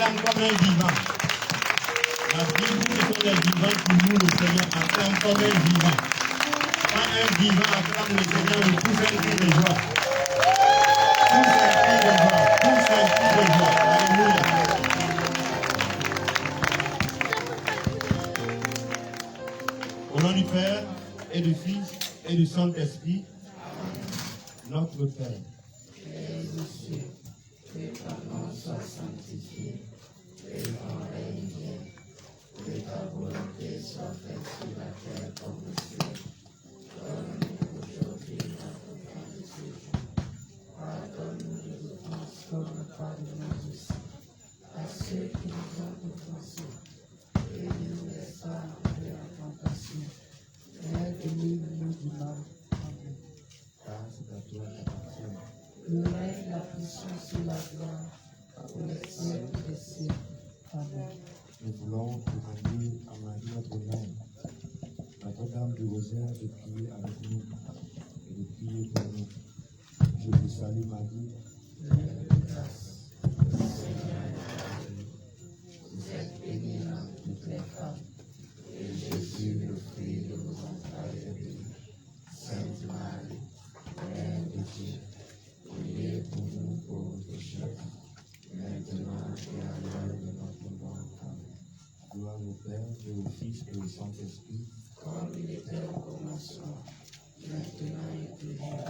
acclame comme un vivant. La Bible dit que ce sont les vivants qui louent le Seigneur, acclame comme un vivant. Quand un vivant acclame le Seigneur, il pousse un cri de joie. Pousse un cri de joie. Pousse un cri de joie. Alléluia. Au nom du Père et du Fils et du Saint-Esprit, notre Père. Que ta nom soit sanctifié, que ton règne vienne, que ta volonté soit faite sur la terre comme au ciel. Donne-nous aujourd'hui notre pain de ce jour. Pardonne-nous les offenses comme nous pardonnons aussi à ceux qui nous ont offensés. Et ne nous laisse pas entrer en tentation, mais délivre-nous du mal. Amen. Car c'est à toi qu'appartient Le règne, la puissance et la gloire pour les siècles des siècles. Amen. Nous voulons demander à Marie, notre Mère, Notre-Dame du Rosaire, de prier avec nous et de prier pour nous. Je vous salue, Marie. Pleine de grâce, le Seigneur est avec vous. Vous êtes bénie entre toutes les femmes, et Jésus, le fruit de vos entrailles, est béni. Sainte Marie, Mère de Dieu, priez pour nous pauvres pécheurs, maintenant et à l'heure de notre mort. Amen. Gloire au Père, et au Fils, et au Saint-Esprit. Comme il était au commencement, maintenant et toujours,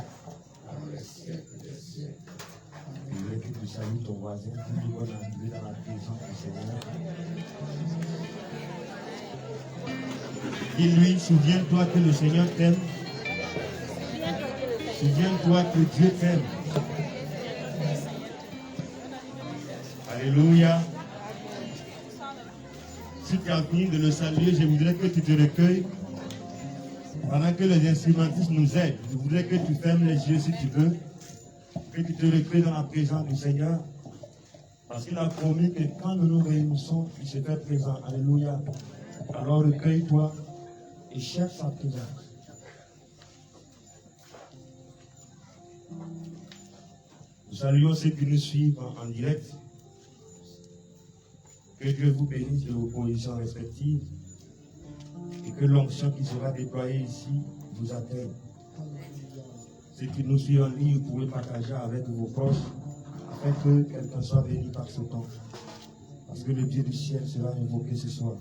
dans les siècles des siècles. Amen. Et que tu salues ton voisin, qui lui donne entrée dans la présence du Seigneur. Dis-lui, souviens-toi que le Seigneur t'aime. Souviens-toi que Dieu t'aime. Alléluia. Si tu as fini de le saluer, je voudrais que tu te recueilles. Pendant que les instrumentistes nous aident, je voudrais que tu fermes les yeux si tu veux. Que tu te recueilles dans la présence du Seigneur. Parce qu'il a promis que quand nous nous réunissons, il se fait présent. Alléluia. Alors recueille-toi et cherche sa présence. Nous saluons ceux qui nous suivent en direct. Que Dieu vous bénisse de vos positions respectives et que l'onction qui sera déployée ici vous atteigne. Ceux qui nous suivent en ligne, vous pouvez partager avec vos proches afin que quelqu'un soit béni par ce temps. Parce que le Dieu du ciel sera invoqué ce soir.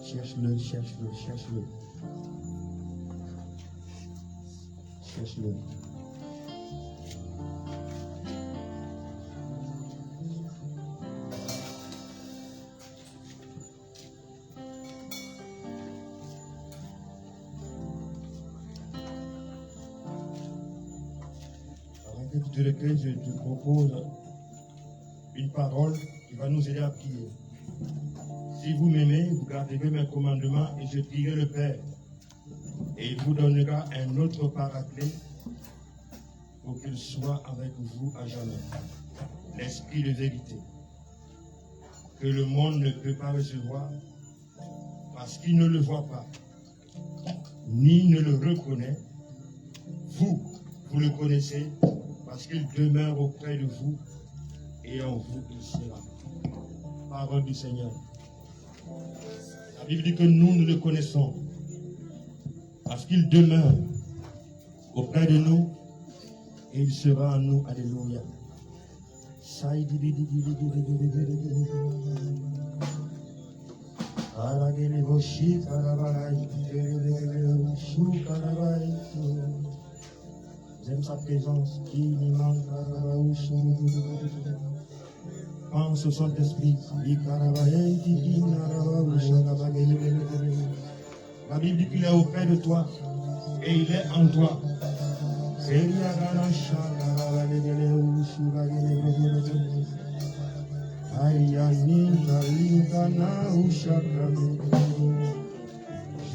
Cherche-le, cherche-le, cherche-le. Cherche-le. Avant que tu te recueilles, je te propose une parole qui va nous aider à prier. Si vous m'aimez, vous garderez mes commandements et je prierai le Père. Et il vous donnera un autre paraclet pour qu'il soit avec vous à jamais. L'Esprit de vérité. Que le monde ne peut pas recevoir parce qu'il ne le voit pas, ni ne le reconnaît. Vous, vous le connaissez parce qu'il demeure auprès de vous et en vous il sera. Parole du Seigneur. La Bible dit que nous le connaissons parce qu'il demeure auprès de nous et il sera en nous. Alléluia. J'aime sa présence qui n'y manque. Pense au Saint-Esprit. La Bible dit qu'il est auprès de toi et il est en toi. Je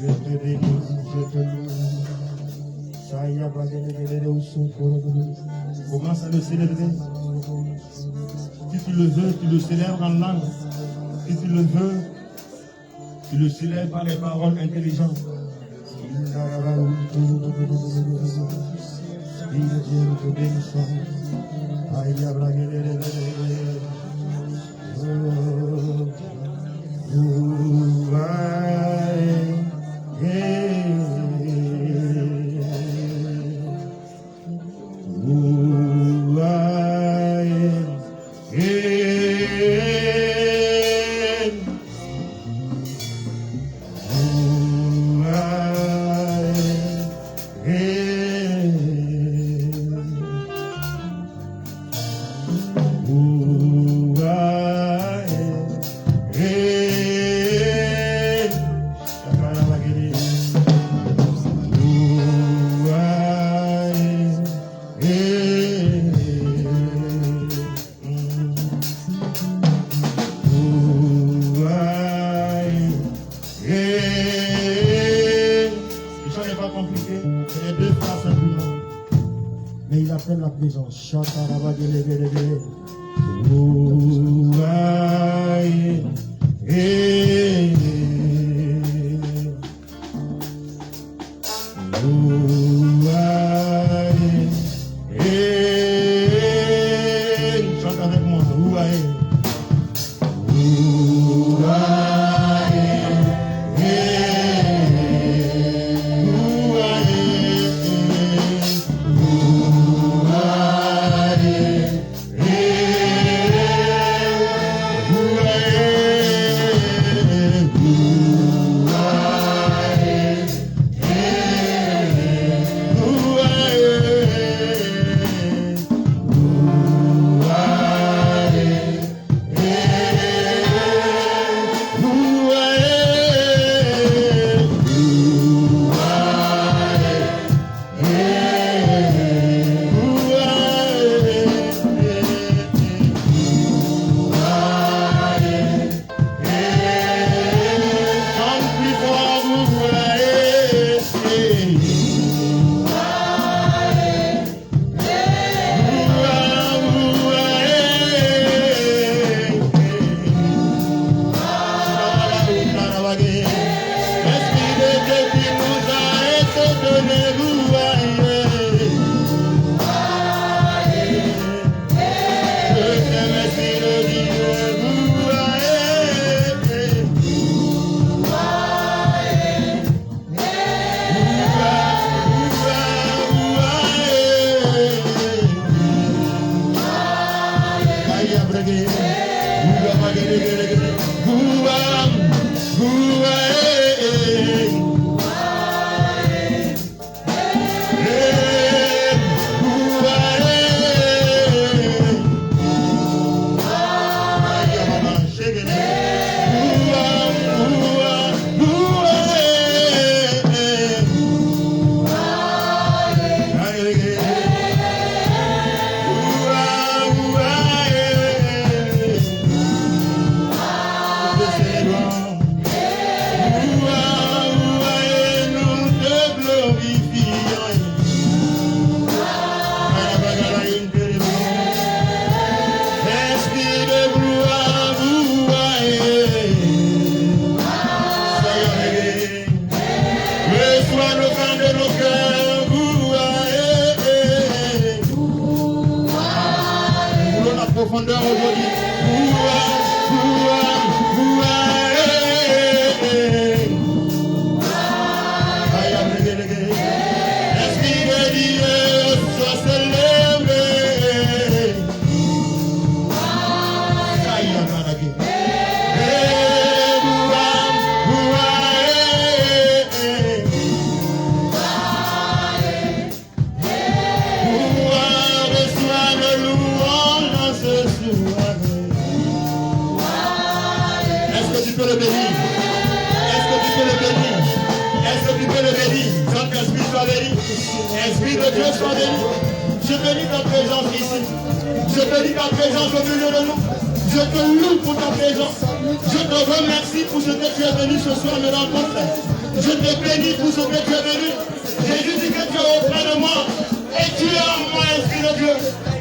te bénis, je te loue. Commence à le célébrer. Si tu le veux, tu le célèbres en langue. Si tu le veux, Tu le célèbres par les paroles intelligentes.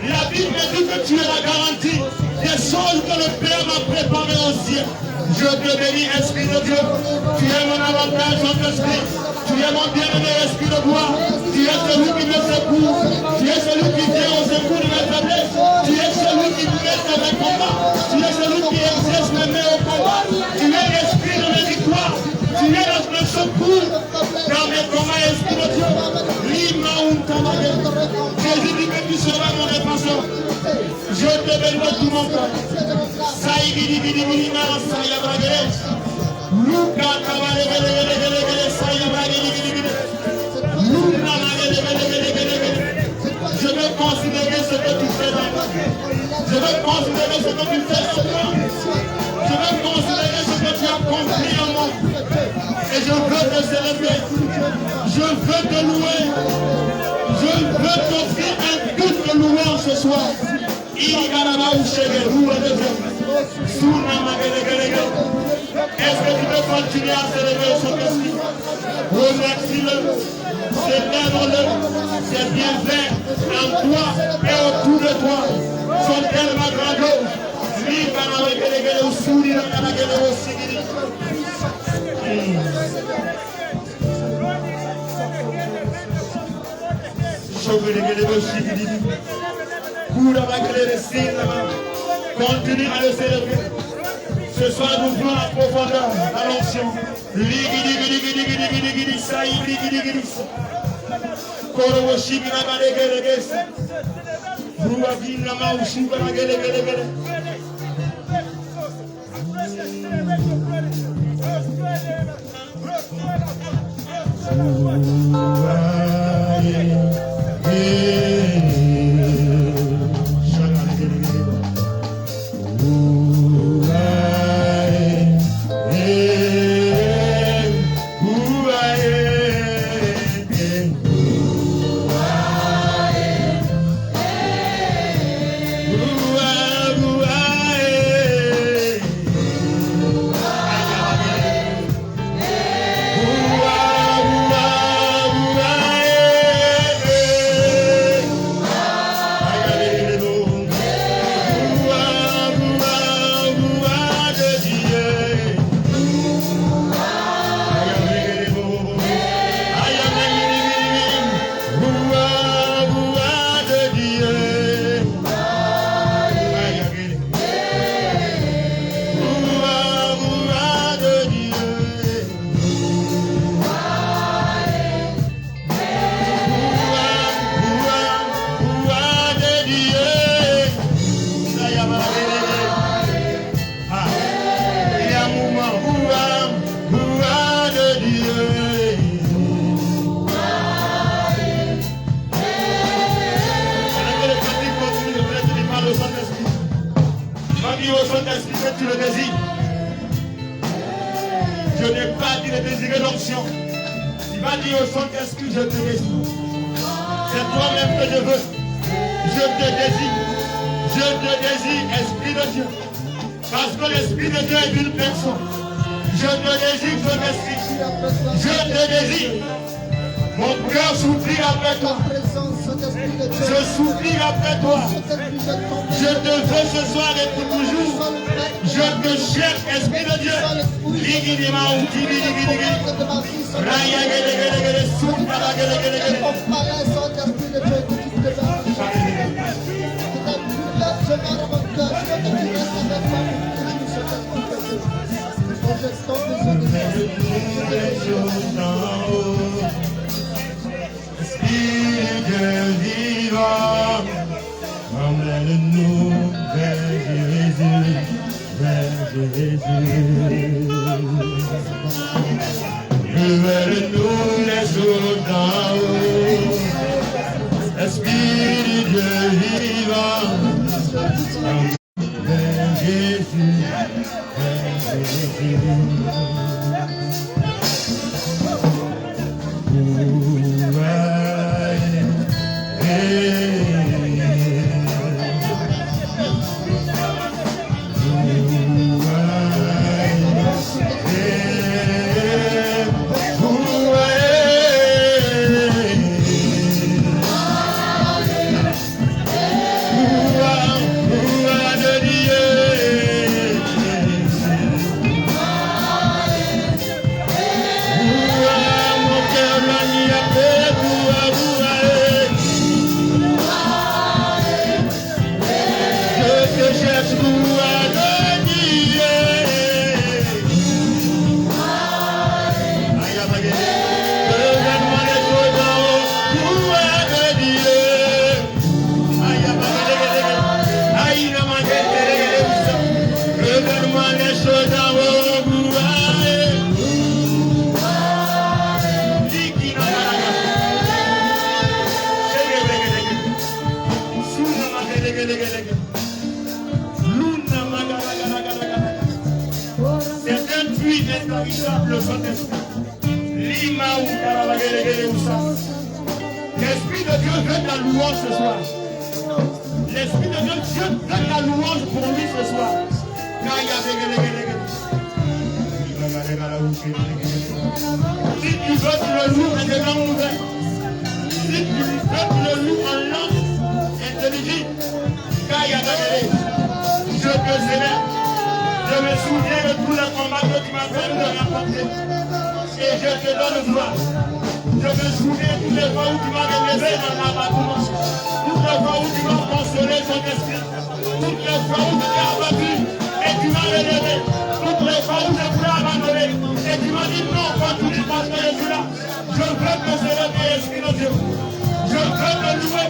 La Bible me dit que tu es la garantie des choses que le Père m'a préparées au ciel. Je te bénis, Esprit de Dieu. Tu es mon avantage, Saint-Esprit. Tu es mon bien-aimé, Esprit de gloire. Tu es celui qui me secoue. Tu es celui qui vient au secours de mes faiblesses. Tu es celui qui prête mes combats. Tu es celui qui exerce mes mains au combat. Tu es l'Esprit de mes victoires. Tu es notre secours dans mes combats, Esprit de Dieu. Jésus dit que tu seras mon défenseur. Je te bénis de tout mon cœur. Je veux considérer ce que tu fais dans moi. Je veux considérer ce que tu fais sur moi. Je veux considérer ce que tu as accompli en moi. Et je veux te célébrer. Je veux te louer. Je veux t'offrir un culte de louange ce soir. Est-ce que tu peux continuer à célébrer son esprit? Remercie-le, célèbre-le, c'est bien fait en toi et autour de toi. Sont tellement grandioses. Continue à le célébrer. Ce soir, nous voulons la profondeur, à l'onction. Tu le désires. Je n'ai pas dit de désirer l'onction. Tu vas dire au Saint-Esprit, je te désire. C'est toi-même que je veux. Je te désire. Je te désire, Esprit de Dieu. Parce que l'Esprit de Dieu est une personne. Je te désire, Saint-Esprit. Je te désire. Mon cœur soupire après toi. Je soupire après toi. Je te veux ce soir et pour toujours. Je te cherche, Esprit de Dieu. Vivant, emmène-nous vers Jésus, vers Jésus. Révèle-nous les eaux d'en haut, Esprit de Dieu vivant, vers Jésus, vers Jésus. L'inétarissable Saint-Esprit. Lima ou Karabagele ou ça. L'Esprit de Dieu donne la louange ce soir. L'Esprit de Dieu donne la louange pour lui ce soir. Si tu veux, tu le loues maintenant ouvert. Si tu veux, tu le loues en langue intelligible. Je te célèbre. Je me souviens de tous les combats que tu m'as fait de remporter. Et je te donne gloire. Je me souviens toutes les fois où tu m'as relevé dans l'abattement. Toutes les fois où tu m'as consolé son esprit. Toutes les fois où tu t'es abattu et tu m'as relevé. Toutes les fois où je voulais abandonner et tu m'as dit non, continue parce que je suis là. Je veux te célébrer, Esprit de Dieu. Je veux te louer.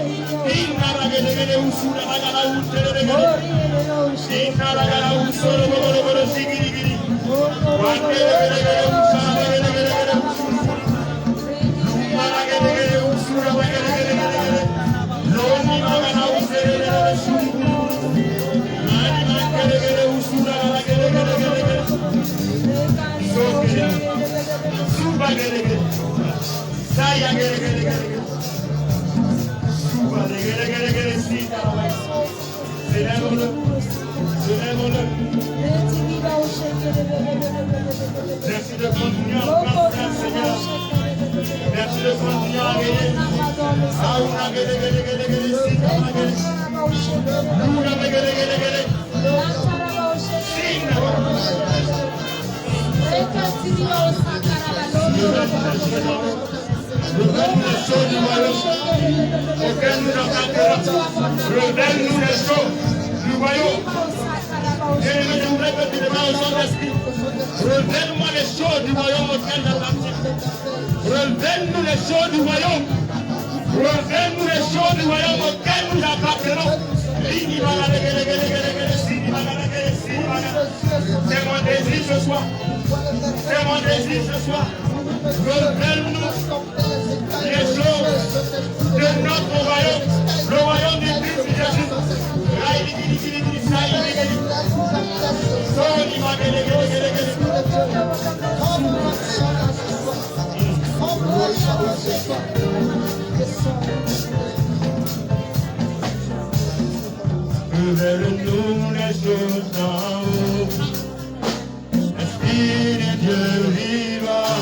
Merci de continuer à faire, Seigneur. Merci de continuer à gagner. Révèle-nous les choses du royaume auxquelles nous attendons. Révèle-nous les choses du royaume. Je voudrais que tu demandes au Saint-Esprit. Révèle-moi les choses du royaume auxquelles j'appartiens. Révèle-nous les choses du royaume. Révèle-nous les choses du royaume auxquelles nous appartenons. C'est mon désir ce soir. C'est mon désir ce soir. Révèle-nous les choses de notre royaume, le royaume du Christ Jésus. Révèle-nous les choses d'en haut, Esprit de Dieu vivant.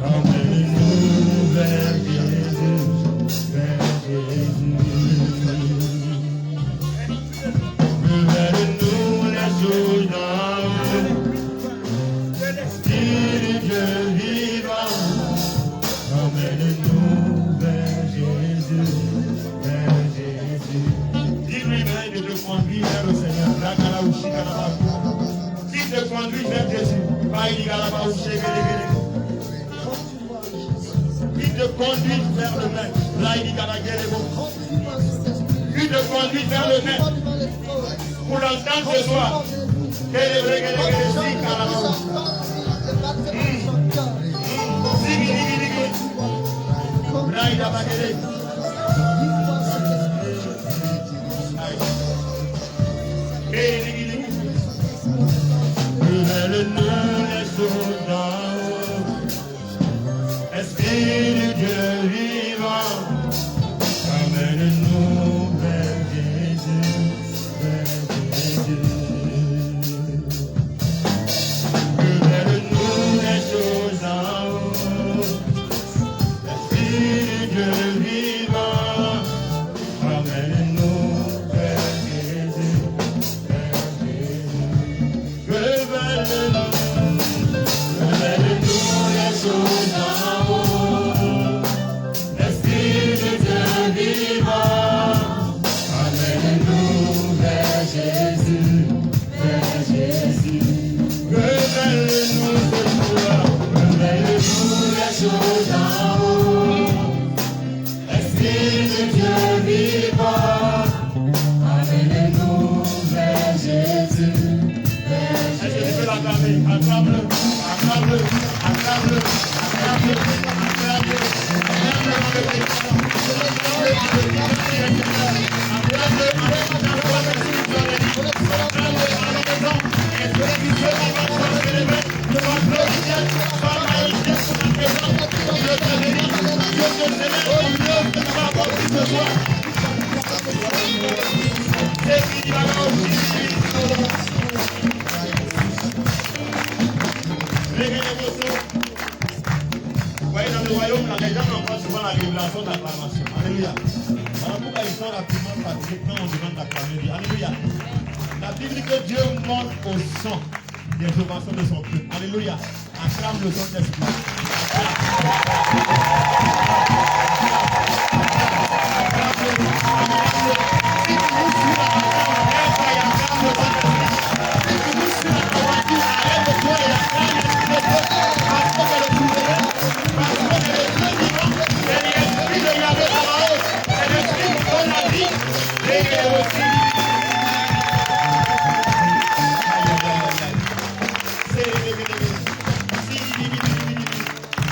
Emmène-nous vers Jésus, vers Jésus. Révèle-nous les choses d'en haut, Esprit de Dieu vivant. Emmène-nous vers Jésus, vers Jésus. Dis-lui de te conduire vers le Seigneur. S'il te conduit vers Jésus, il te conduit vers le maître. Il te conduit vers le maître. Pour l'entendre ce soir. Révèle-nous les choses d'en haut, Esprit de Dieu vivant. Emmène-nous vers Jésus, vers Jésus. Révèle-nous les choses d'en haut, Esprit de Dieu vivant. Emmène-nous vers Jésus, vers Jésus. Révèle-nous les choses d'en haut, Esprit de Dieu vivant. Emmène-nous vers Jésus, vers Jésus. Révèle-nous ce soir, révèle-nous les choses d'en haut, Esprit de Dieu vivant. Emmène-nous vers Jésus. Est-ce que tu peux l'acclamer? Acclame-le, acclame-le, acclame-le, acclame-le, acclame-le, acclame-le. ce soir. C'est fini, vous voyez, dans le royaume, les gens n'ont souvent la révélation d'acclamation. Alléluia. Alors pourquoi ils sont rapidement fatigués quand on demande d'acclamer? Alléluia. La Bible dit que Dieu monte au son des ovations de son peuple. Alléluia. Acclame le son d'esprit.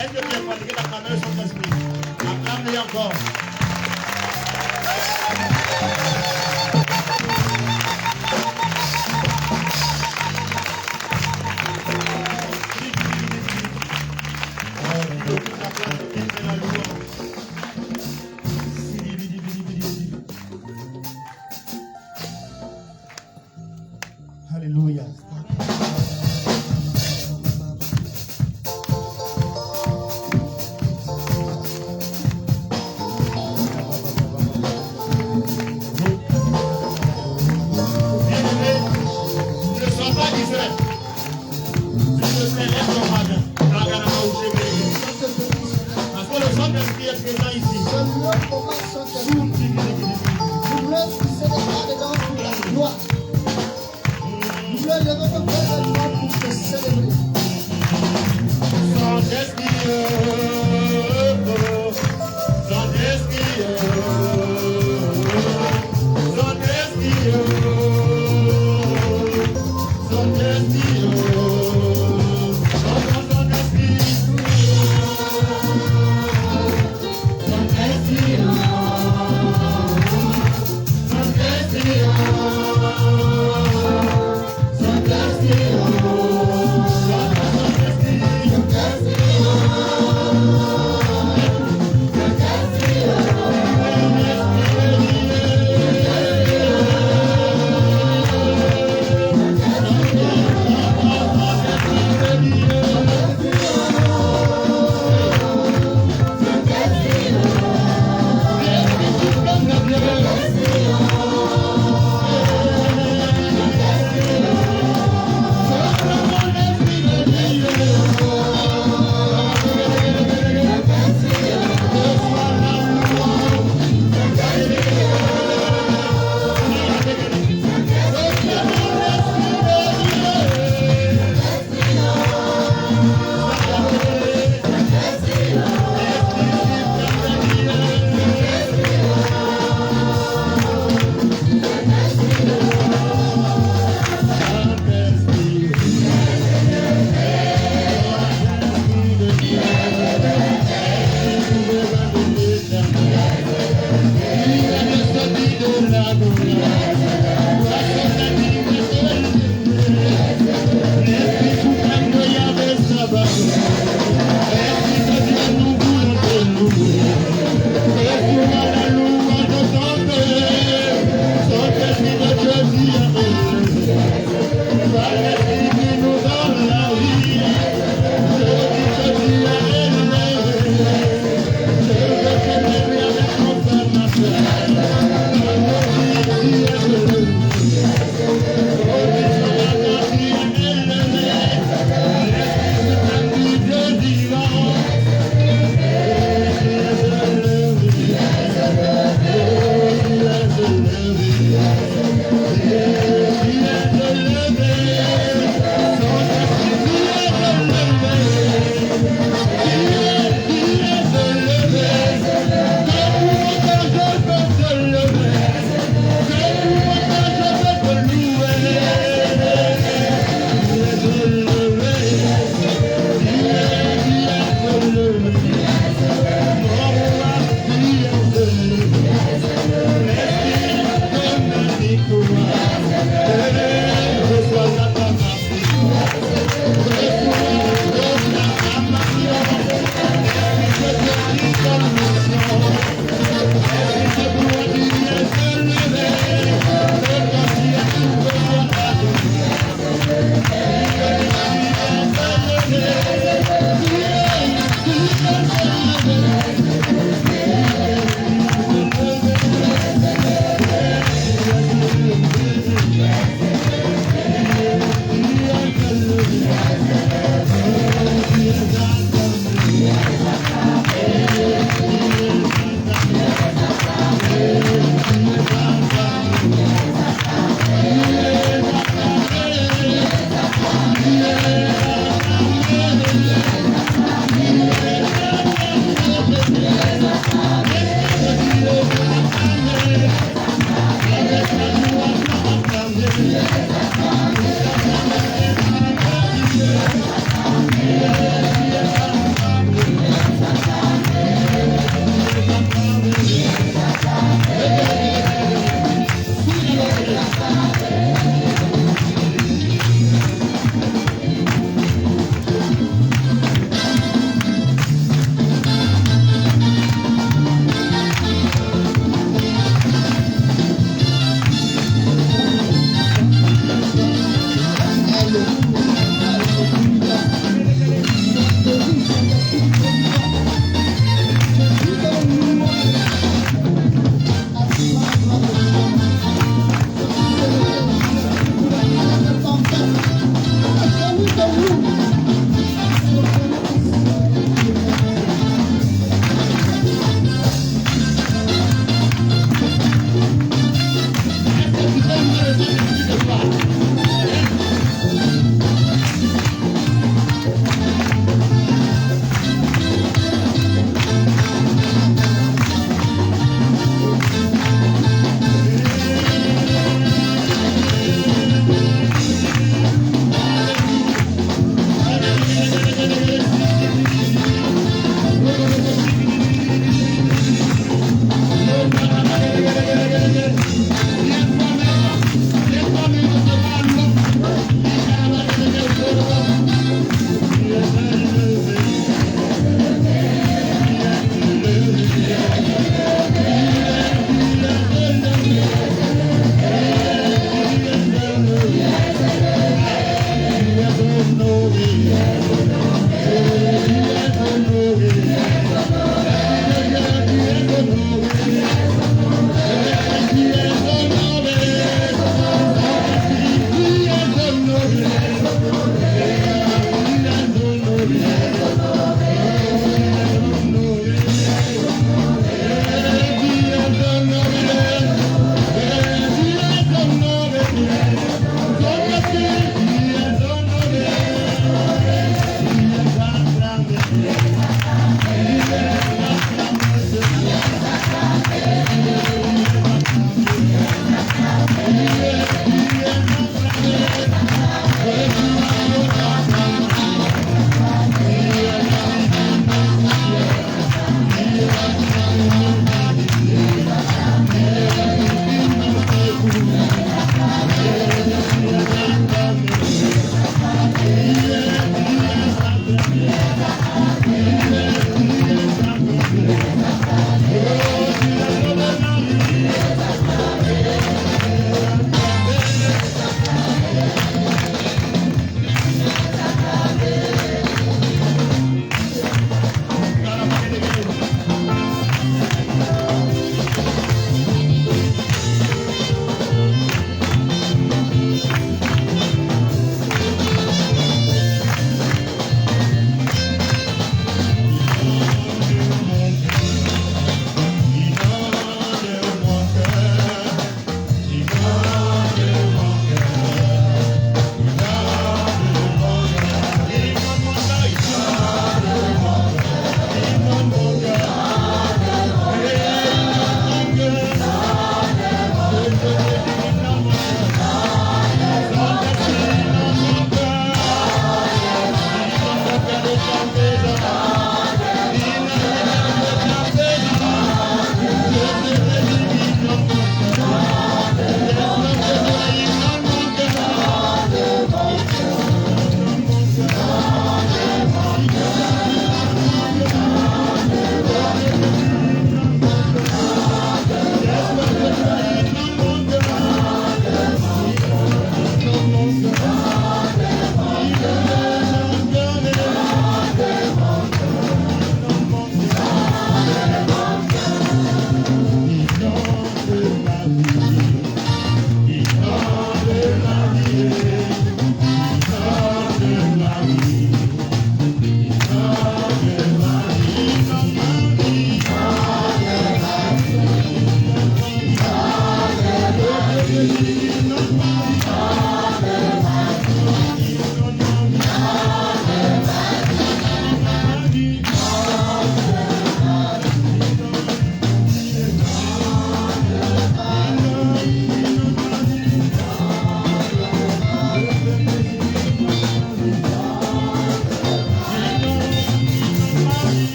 Est-ce que tu es fatigué d'acclamer son esprit? Acclame-le encore. Alléluia.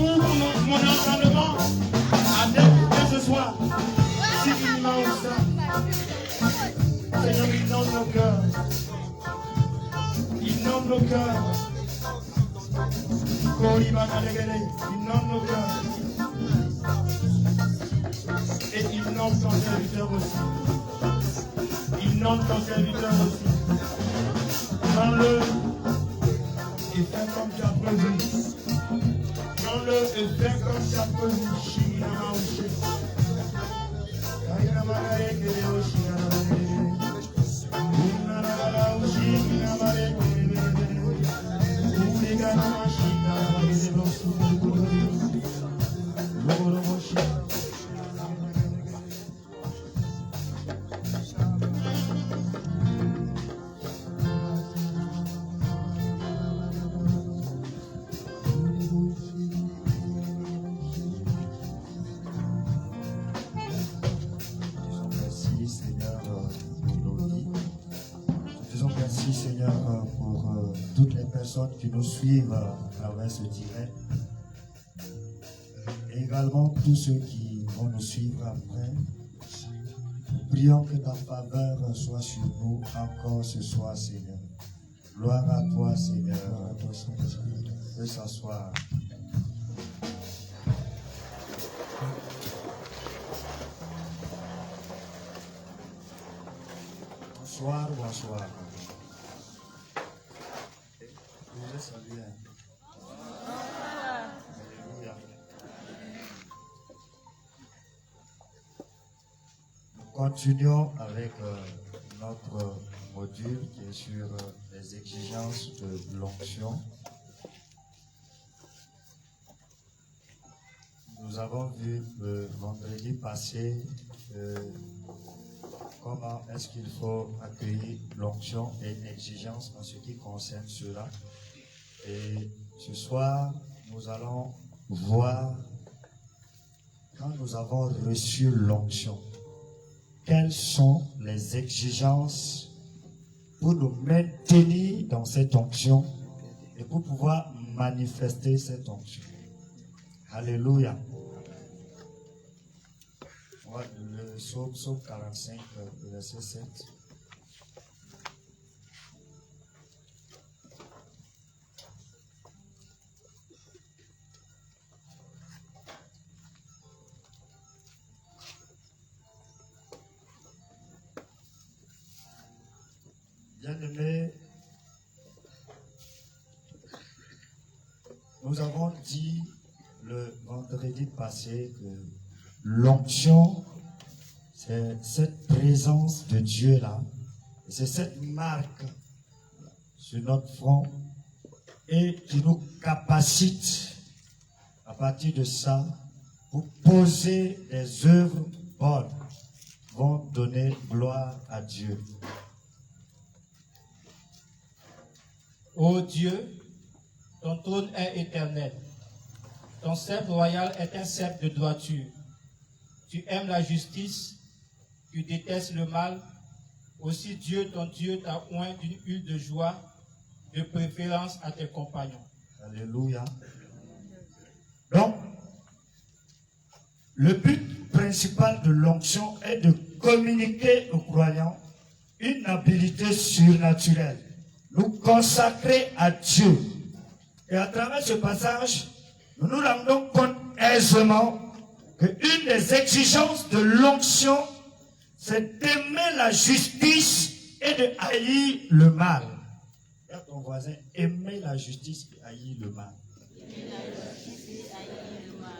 Ouvre mon entendement cœurs. Inonde nos cœurs. Et inonde ton serviteur aussi. Inonde ton serviteur aussi. Prends-le et fais comme tu as prévu. Prends-le et fais comme tu as prévu. Shinama Oshé. Kainamare Kere Oshinamare. Unanara Oshinamare Kere. Ulegana Mashinamare Rosu. Loro Moshi. Seigneur, pour toutes les personnes qui nous suivent à travers ce direct et également tous ceux qui vont nous suivre après. Nous prions que ta faveur soit sur nous encore ce soir, Seigneur. Gloire à toi, Seigneur. Que s'asseoir. Bonsoir, bonsoir. Je vous ai salué. Alléluia. Nous continuons avec notre module qui est sur les exigences de l'onction. Nous avons vu le vendredi passé comment est-ce qu'il faut accueillir l'onction et l'exigence en ce qui concerne cela. Et ce soir, nous allons voir, quand nous avons reçu l'onction, quelles sont les exigences pour nous maintenir dans cette onction et pour pouvoir manifester cette onction. Alléluia. Le psaume 45, verset 7. Bien-aimés, nous avons dit le vendredi passé que l'onction, c'est cette présence de Dieu-là, c'est cette marque sur notre front et qui nous capacite à partir de ça pour poser des œuvres bonnes, vont donner gloire à Dieu. Ô Dieu, ton trône est éternel. Ton sceptre royal est un sceptre de droiture. Tu aimes la justice, tu détestes le mal. Aussi Dieu, ton Dieu, t'a oint d'une huile de joie, de préférence à tes compagnons. Alléluia. Donc, le but principal de l'onction est de communiquer aux croyants une habilité surnaturelle, nous consacrer à Dieu. Et à travers ce passage, nous nous rendons compte aisément qu'une des exigences de l'onction, c'est d'aimer la justice et de haïr le mal. Et à ton voisin, aimer la justice et haïr le mal.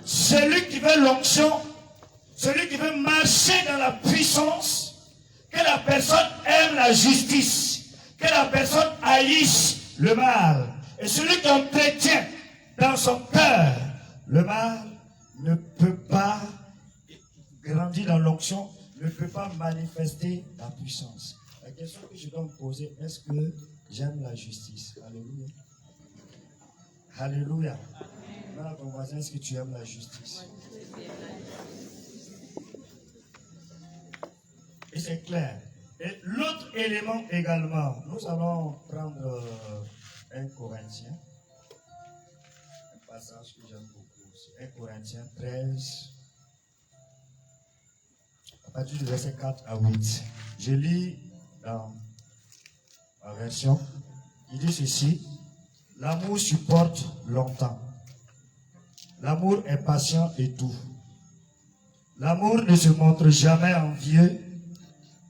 Celui qui veut l'onction, celui qui veut marcher dans la puissance, que la personne aime la justice, que la personne haïsse le mal. Et celui qui entretient dans son cœur le mal ne peut pas grandir dans l'onction, ne peut pas manifester la puissance. La question que je dois me poser, est-ce que j'aime la justice? Alléluia. Alléluia. Voilà ton voisin, est-ce que tu aimes la justice? Et c'est clair. Et l'autre élément également, nous allons prendre 1 Corinthiens, un passage que j'aime beaucoup, c'est 1 Corinthiens 13, à partir du verset 4 à 8. Je lis dans ma version, il dit ceci: L'amour supporte longtemps. L'amour est patient et doux. L'amour ne se montre jamais envieux.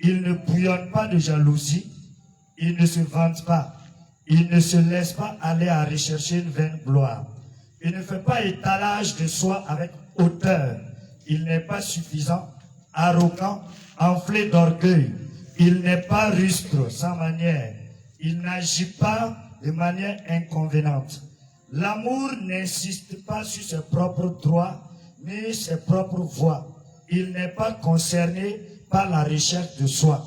Il ne bouillonne pas de jalousie. Il ne se vante pas. Il ne se laisse pas aller à rechercher une vaine gloire. Il ne fait pas étalage de soi avec hauteur. Il n'est pas suffisant, arrogant, enflé d'orgueil. Il n'est pas rustre, sans manière. Il n'agit pas de manière inconvéniente. L'amour n'insiste pas sur ses propres droits, ni ses propres voies. Il n'est pas concerné par la recherche de soi.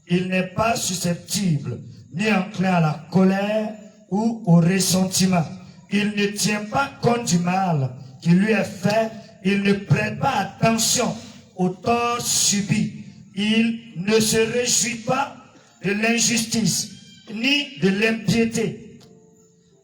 Il n'est pas susceptible, ni enclin à la colère ou au ressentiment. Il ne tient pas compte du mal qui lui est fait. Il ne prête pas attention au tort subi. Il ne se réjouit pas de l'injustice, ni de l'impiété.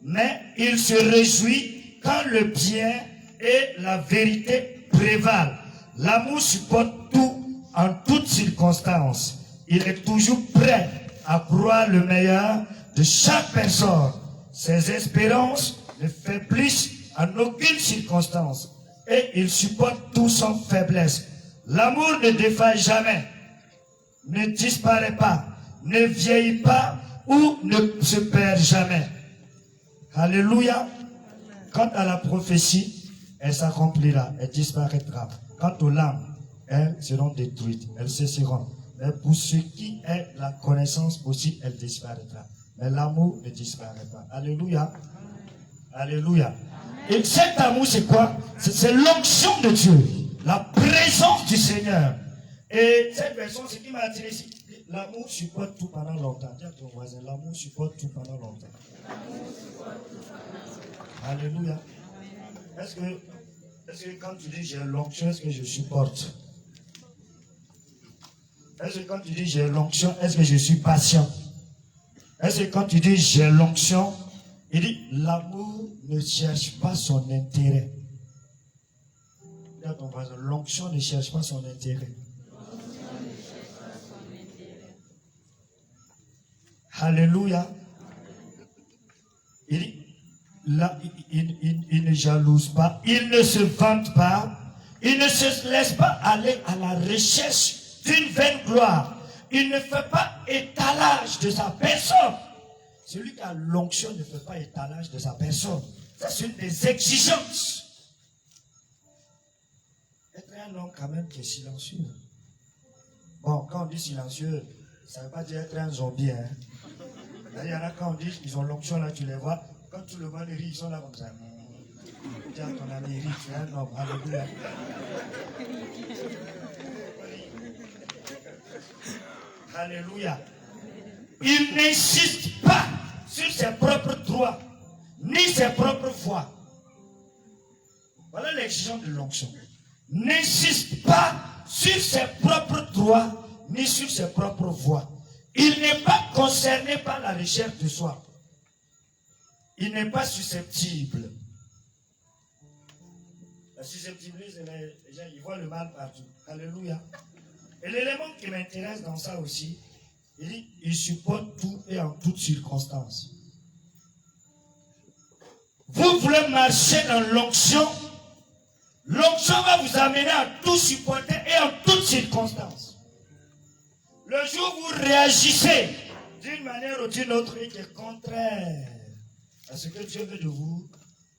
Mais il se réjouit quand le bien et la vérité prévalent. L'amour supporte tout en toutes circonstances. Il est toujours prêt à croire le meilleur de chaque personne. Ses espérances ne faiblissent en aucune circonstance et il supporte tout sans faiblesse. L'amour ne défaille jamais, ne disparaît pas, ne vieillit pas ou ne se perd jamais. Alléluia. Quant à la prophétie, elle s'accomplira, elle disparaîtra. Quant aux larmes, elles seront détruites, elles cesseront. Mais pour ce qui est la connaissance aussi, elle disparaîtra. Mais l'amour ne disparaît pas. Alléluia. Alléluia. Et cet amour, c'est quoi? C'est l'onction de Dieu, la présence du Seigneur. Et cette version, c'est qui m'a attiré ici. L'amour supporte tout pendant longtemps. Dis à ton voisin, l'amour supporte tout pendant longtemps. Alléluia. Est-ce que quand tu dis j'ai l'onction, est-ce que je supporte? Est-ce que quand tu dis j'ai l'onction, est-ce que je suis patient? Est-ce que quand tu dis j'ai l'onction, il dit l'amour ne cherche pas son intérêt. Dis à ton voisin, l'onction ne cherche pas son intérêt. Alléluia. Il dit, là, il ne jalouse pas, il ne se vante pas, il ne se laisse pas aller à la recherche d'une vaine gloire. Il ne fait pas étalage de sa personne. Celui qui a l'onction ne fait pas étalage de sa personne. Ça, c'est une des exigences. Être un homme quand même qui est silencieux. Bon, quand on dit silencieux, ça ne veut pas dire être un zombie. Hein. Il y en a quand on dit qu'ils ont l'onction là, tu les vois. Quand tout le monde rit, ils sont là comme ça. Tiens, ton ami rit, tu es un homme. Alléluia. Alléluia. Il n'insiste pas sur ses propres droits, ni ses propres voies. Voilà l'exigence de l'onction. N'insiste pas sur ses propres droits, ni sur ses propres voies. Il n'est pas concerné par la recherche de soi. Il n'est pas susceptible. La susceptibilité, les gens, ils voient le mal partout. Alléluia. Et l'élément qui m'intéresse dans ça aussi, il dit, il supporte tout et en toutes circonstances. Vous voulez marcher dans l'onction, l'onction va vous amener à tout supporter et en toutes circonstances. Le jour où vous réagissez d'une manière ou d'une autre et qui est contraire à ce que Dieu veut de vous,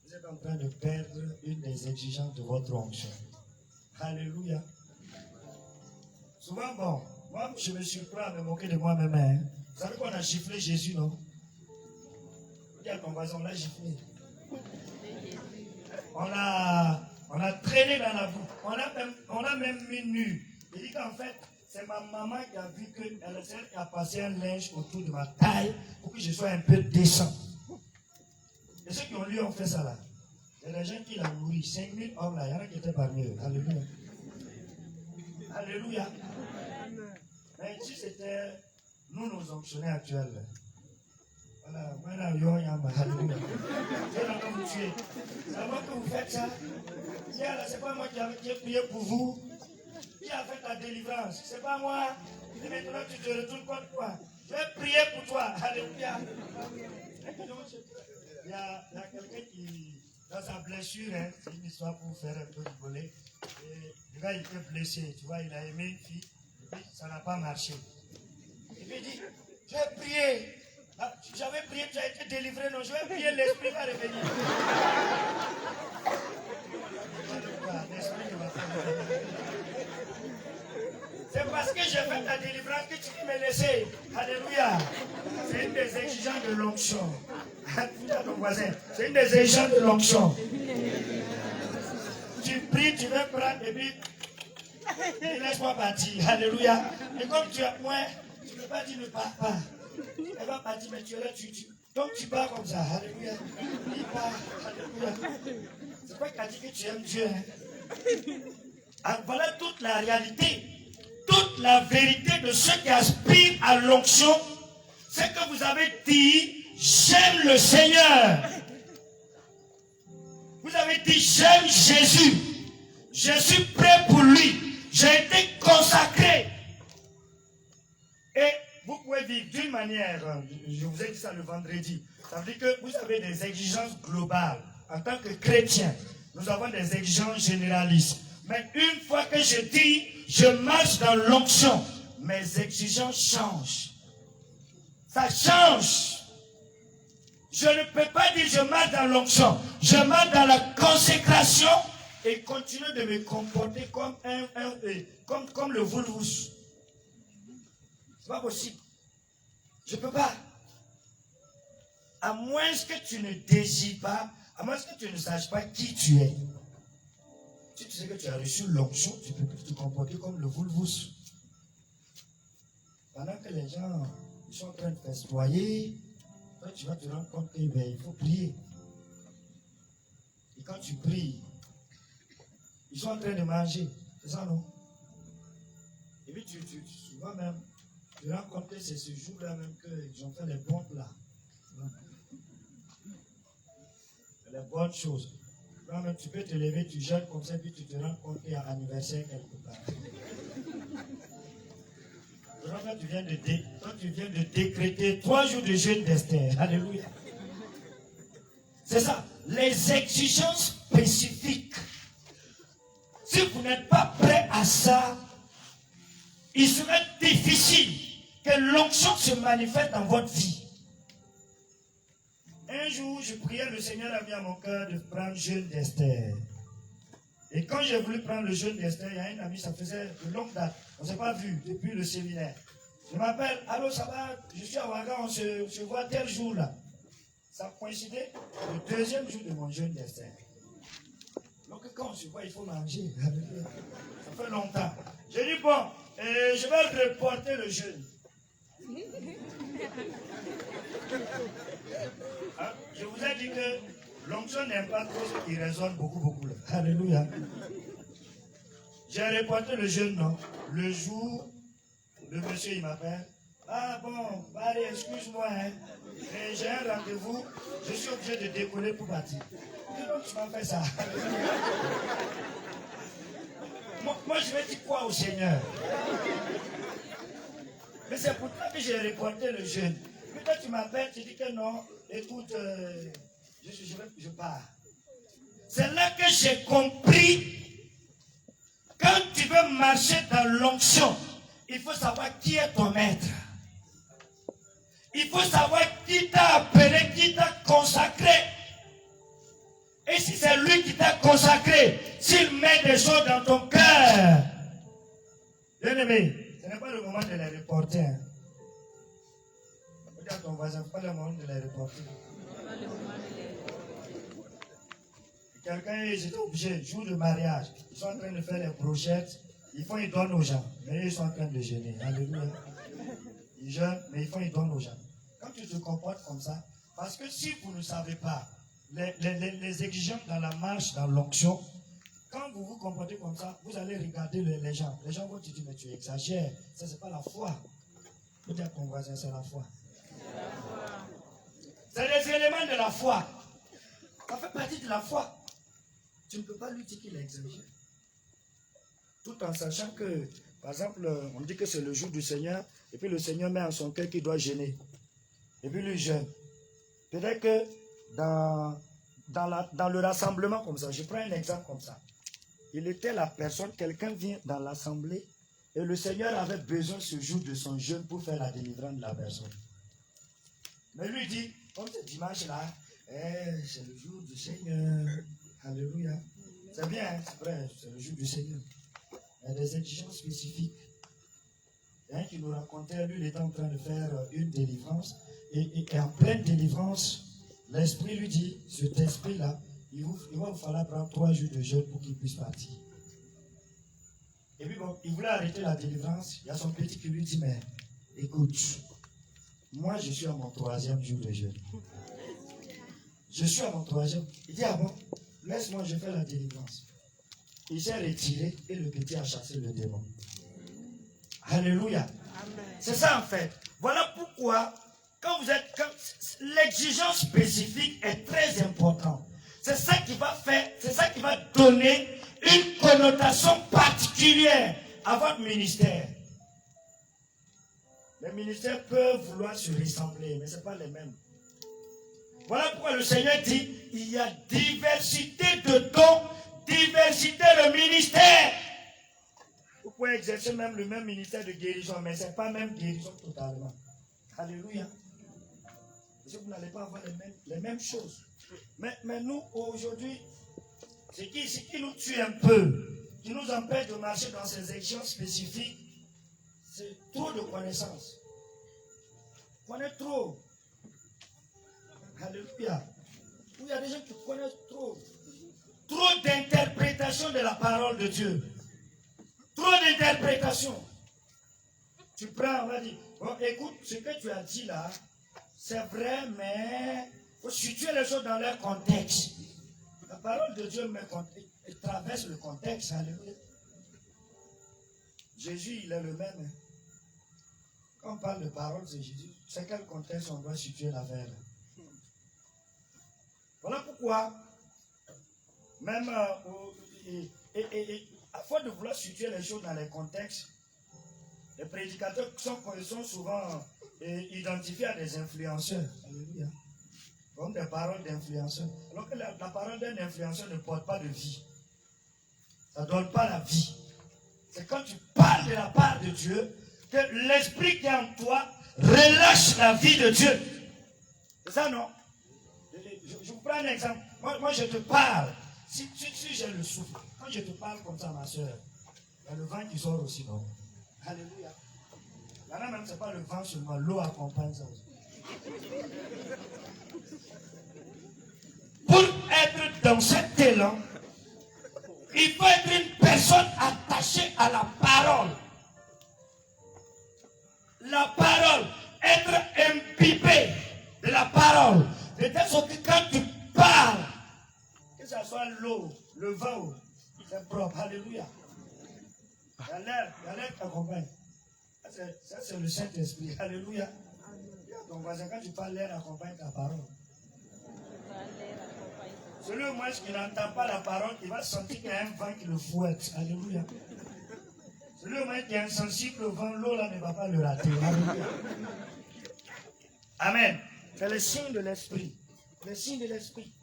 vous êtes en train de perdre une des exigences de votre onction. Alléluia. Souvent, bon, moi, je me surprends à me moquer de moi-même. Hein. Vous savez qu'on a giflé Jésus, non? Dis à ton voisin, on l'a giflé. On a traîné dans la boue. On a même mis nu. Il dit qu'en fait, c'est ma maman qui a vu qu'elle a passé un linge autour de ma taille pour que je sois un peu décent. Et ceux qui ont lu ont fait ça là. Il y a des gens qui l'ont nourri. 5000 hommes là, il y en a qui étaient parmi eux. Alléluia. Alléluia. Mais si c'était nous, nos fonctionnaires actuels, voilà, maintenant, alléluia. Dieu n'a pas vous tuer. C'est moi que vous faites ça. C'est pas moi qui ai prié pour vous. Qui a fait ta délivrance? C'est pas moi. Et maintenant, tu te retournes contre toi. Je vais prier pour toi. Alléluia. Il y a quelqu'un qui, dans sa blessure, hein, c'est une histoire pour faire un peu rigoler. Et le gars, il était blessé, tu vois, il a aimé une fille, et puis ça n'a pas marché. Et puis il dit, j'ai prié. Ah, j'avais prié, tu as été délivré, non, je vais prier, l'esprit va revenir. L'esprit va revenir. C'est parce que j'ai fait ta délivrance que tu peux me laisser. Alléluia. C'est une des exigences de l'onction. Dis à ton voisin, c'est une des exigences de l'onction. Tu pries, tu veux prendre et puis ne laisse-moi partir. Alléluia. Et comme tu as moins, tu ne peux pas dire ne pars pas. Elle va partir, mais tu es là, donc tu pars comme ça. Alléluia. Il part. Alléluia. C'est pas qu'elle dit que tu aimes Dieu. Hein? Alors, voilà toute la réalité. Toute la vérité de ceux qui aspirent à l'onction, c'est que vous avez dit, j'aime le Seigneur. Vous avez dit, j'aime Jésus. Je suis prêt pour lui. J'ai été consacré. Et vous pouvez vivre d'une manière, je vous ai dit ça le vendredi, ça veut dire que vous avez des exigences globales. En tant que chrétien, nous avons des exigences généralistes. Mais une fois que je dis, je marche dans l'onction, mes exigences changent. Ça change. Je ne peux pas dire je marche dans l'onction. Je marche dans la consécration et continue de me comporter comme le vulvus. C'est pas possible. Je ne peux pas. À moins que tu ne désires pas, à moins que tu ne saches pas qui tu es. Si tu sais que tu as reçu l'onction, tu peux plus te comporter comme le vulvus. Pendant que les gens ils sont en train de festoyer, toi tu vas te rendre compte qu'il faut prier. Et quand tu pries, ils sont en train de manger. C'est ça, non? Et puis souvent même, tu te rends compte que c'est ce jour-là même qu'ils ont fait les bons plats. Les bonnes choses. Même tu peux te lever, tu jeûnes comme ça, puis tu te rends compte qu'il y a un anniversaire quelque part. Toi, tu viens de décréter 3 jours de jeûne d'Esther. Alléluia. C'est ça. Les exigences spécifiques. Si vous n'êtes pas prêt à ça, il serait difficile que l'onction se manifeste dans votre vie. Un jour, je priais, le Seigneur a mis à mon cœur de prendre le jeûne d'Esther. Et quand j'ai voulu prendre le jeûne d'Esther, il y a un ami, ça faisait de longue date. On ne s'est pas vu depuis le séminaire. Je m'appelle, allô, ça va? Je suis à Ouaga, on se voit tel jour là. Ça coïncidait le 2e jour de mon jeûne d'Esther. Donc quand on se voit, il faut manger. Ça fait longtemps. J'ai dit, bon, je vais reporter le jeûne. Hein? Je vous ai dit que l'onction n'aime pas trop ce qui résonne beaucoup. Là. Alléluia. J'ai reporté le jeûne, non? Le jour, le monsieur, il m'appelle. Ah bon, allez, excuse-moi, hein. J'ai un rendez-vous, je suis obligé de décoller pour partir. Donc tu m'as fait ça. moi, je vais dire quoi au Seigneur? Mais c'est pour ça que j'ai reporté le jeûne. Puis quand tu m'appelles, tu dis que non, écoute, je pars. C'est là que j'ai compris, quand tu veux marcher dans l'onction, il faut savoir qui est ton maître. Il faut savoir qui t'a appelé, qui t'a consacré. Et si c'est lui qui t'a consacré, s'il met des choses dans ton cœur, bien aimé, ce n'est pas le moment de les reporter. Dis à ton voisin, ce n'est pas le moment de les reporter. Quelqu'un, ils étaient obligés, jour de mariage, ils sont en train de faire les brochettes, ils donnent aux gens, mais ils sont en train de jeûner. Alléluia. Ils jeûnent, mais ils donnent aux gens. Quand tu te comportes comme ça, parce que si vous ne savez pas, les exigences dans la marche, dans l'onction, quand vous vous comportez comme ça, vous allez regarder les gens. Les gens vont te dire, mais tu exagères, ça c'est pas la foi. Vous dites à ton voisin, c'est la foi. C'est les éléments de la foi. Ça fait partie de la foi. Tu ne peux pas lui dire qu'il exagère. Tout en sachant que, par exemple, on dit que c'est le jour du Seigneur, et puis le Seigneur met en son cœur qu'il doit jeûner. Et puis lui jeûne. Peut-être que dans le rassemblement comme ça. Je prends un exemple comme ça. Il était la personne, quelqu'un vient dans l'assemblée et le Seigneur avait besoin ce jour de son jeûne pour faire la délivrance de la personne. Mais lui dit, comme ce dimanche-là, c'est le jour du Seigneur. Alléluia. C'est bien, hein, c'est vrai, c'est le jour du Seigneur. Il y a des exigences spécifiques. Il y a un qui nous racontait, lui, il était en train de faire une délivrance. Et en pleine délivrance, l'esprit lui dit, cet esprit-là, il va vous falloir prendre 3 jours de jeûne pour qu'il puisse partir. Et puis bon, il voulait arrêter la délivrance. Il y a son petit qui lui dit, mais écoute, moi je suis à mon 3e jour de jeûne. Je suis à mon 3e. Il dit, ah bon, laisse-moi, je fais la délivrance. Il s'est retiré et le petit a chassé le démon. Alléluia. C'est ça en fait. Voilà pourquoi, quand l'exigence spécifique est très importante. C'est ça qui va faire, c'est ça qui va donner une connotation particulière à votre ministère. Les ministères peuvent vouloir se ressembler, mais ce n'est pas les mêmes. Voilà pourquoi le Seigneur dit, il y a diversité de dons, diversité de ministères. Vous pouvez exercer même le même ministère de guérison, mais ce n'est pas même guérison totalement. Alléluia. Parce que vous n'allez pas avoir les mêmes choses. Mais nous, aujourd'hui, ce qui nous tue un peu, qui nous empêche de marcher dans ces exigences spécifiques, c'est trop de connaissances. On connaît trop. Alléluia. Il y a des gens qui connaissent trop. Trop d'interprétation de la parole de Dieu. Trop d'interprétation. Tu prends, on va dire, bon, écoute, ce que tu as dit là, c'est vrai, mais il faut situer les choses dans leur contexte. La parole de Dieu traverse le contexte. Alléluia. Jésus, il est le même. Quand on parle de parole de Jésus, c'est quel contexte on doit situer l'affaire. Voilà pourquoi, même à force de vouloir situer les choses dans les contextes, les prédicateurs sont souvent identifiés à des influenceurs. Alléluia. Comme des paroles d'influenceurs. Alors que la parole d'un influenceur ne porte pas de vie. Ça ne donne pas la vie. C'est quand tu parles de la part de Dieu que l'esprit qui est en toi relâche la vie de Dieu. C'est ça, non? Je vous prends un exemple. Moi, je te parle. Si j'ai le souffle, quand je te parle comme ça, ma soeur, il y a le vent qui sort aussi, non? Alléluia. Là même, ce n'est pas le vent seulement, l'eau accompagne ça aussi. Pour être dans cet élan, il faut être une personne attachée à la parole. La parole, être imbibé de la parole. De telle sorte que quand tu parles, que ce soit l'eau, le vent, c'est propre. Alléluia. Il y a l'air qui t'accompagne. Ça, c'est le Saint-Esprit. Alléluia. Donc, quand tu parles, l'air accompagne ta parole. Celui au moins qui n'entend pas la parole, il va sentir qu'il y a un vent qui le fouette. Alléluia. Celui au moins qui est insensible au vent, l'eau là ne va pas le rater. Alléluia. Amen. C'est le signe de l'esprit. Le signe de l'esprit.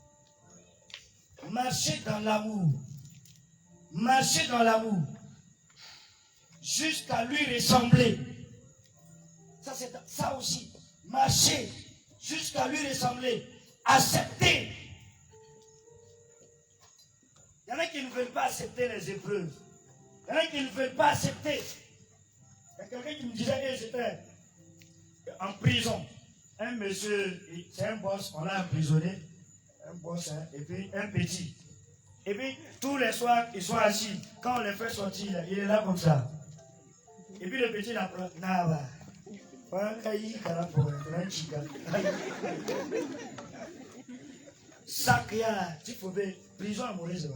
Marchez dans l'amour. Marchez dans l'amour. Jusqu'à lui ressembler. Ça, c'est ça aussi. Marchez jusqu'à lui ressembler. Accepter. Il y en a qui ne veulent pas accepter les épreuves. Il y en a qui ne veulent pas accepter. Il y a quelqu'un qui me disait, j'étais en prison. Un monsieur, c'est un boss, on l'a emprisonné. Un boss, hein, et puis un petit. Et puis, tous les soirs, ils sont assis. Quand on les fait sortir, il est là comme ça. Et puis le petit, il apprend. Sakya, tu faut bien. Prison amoureuse.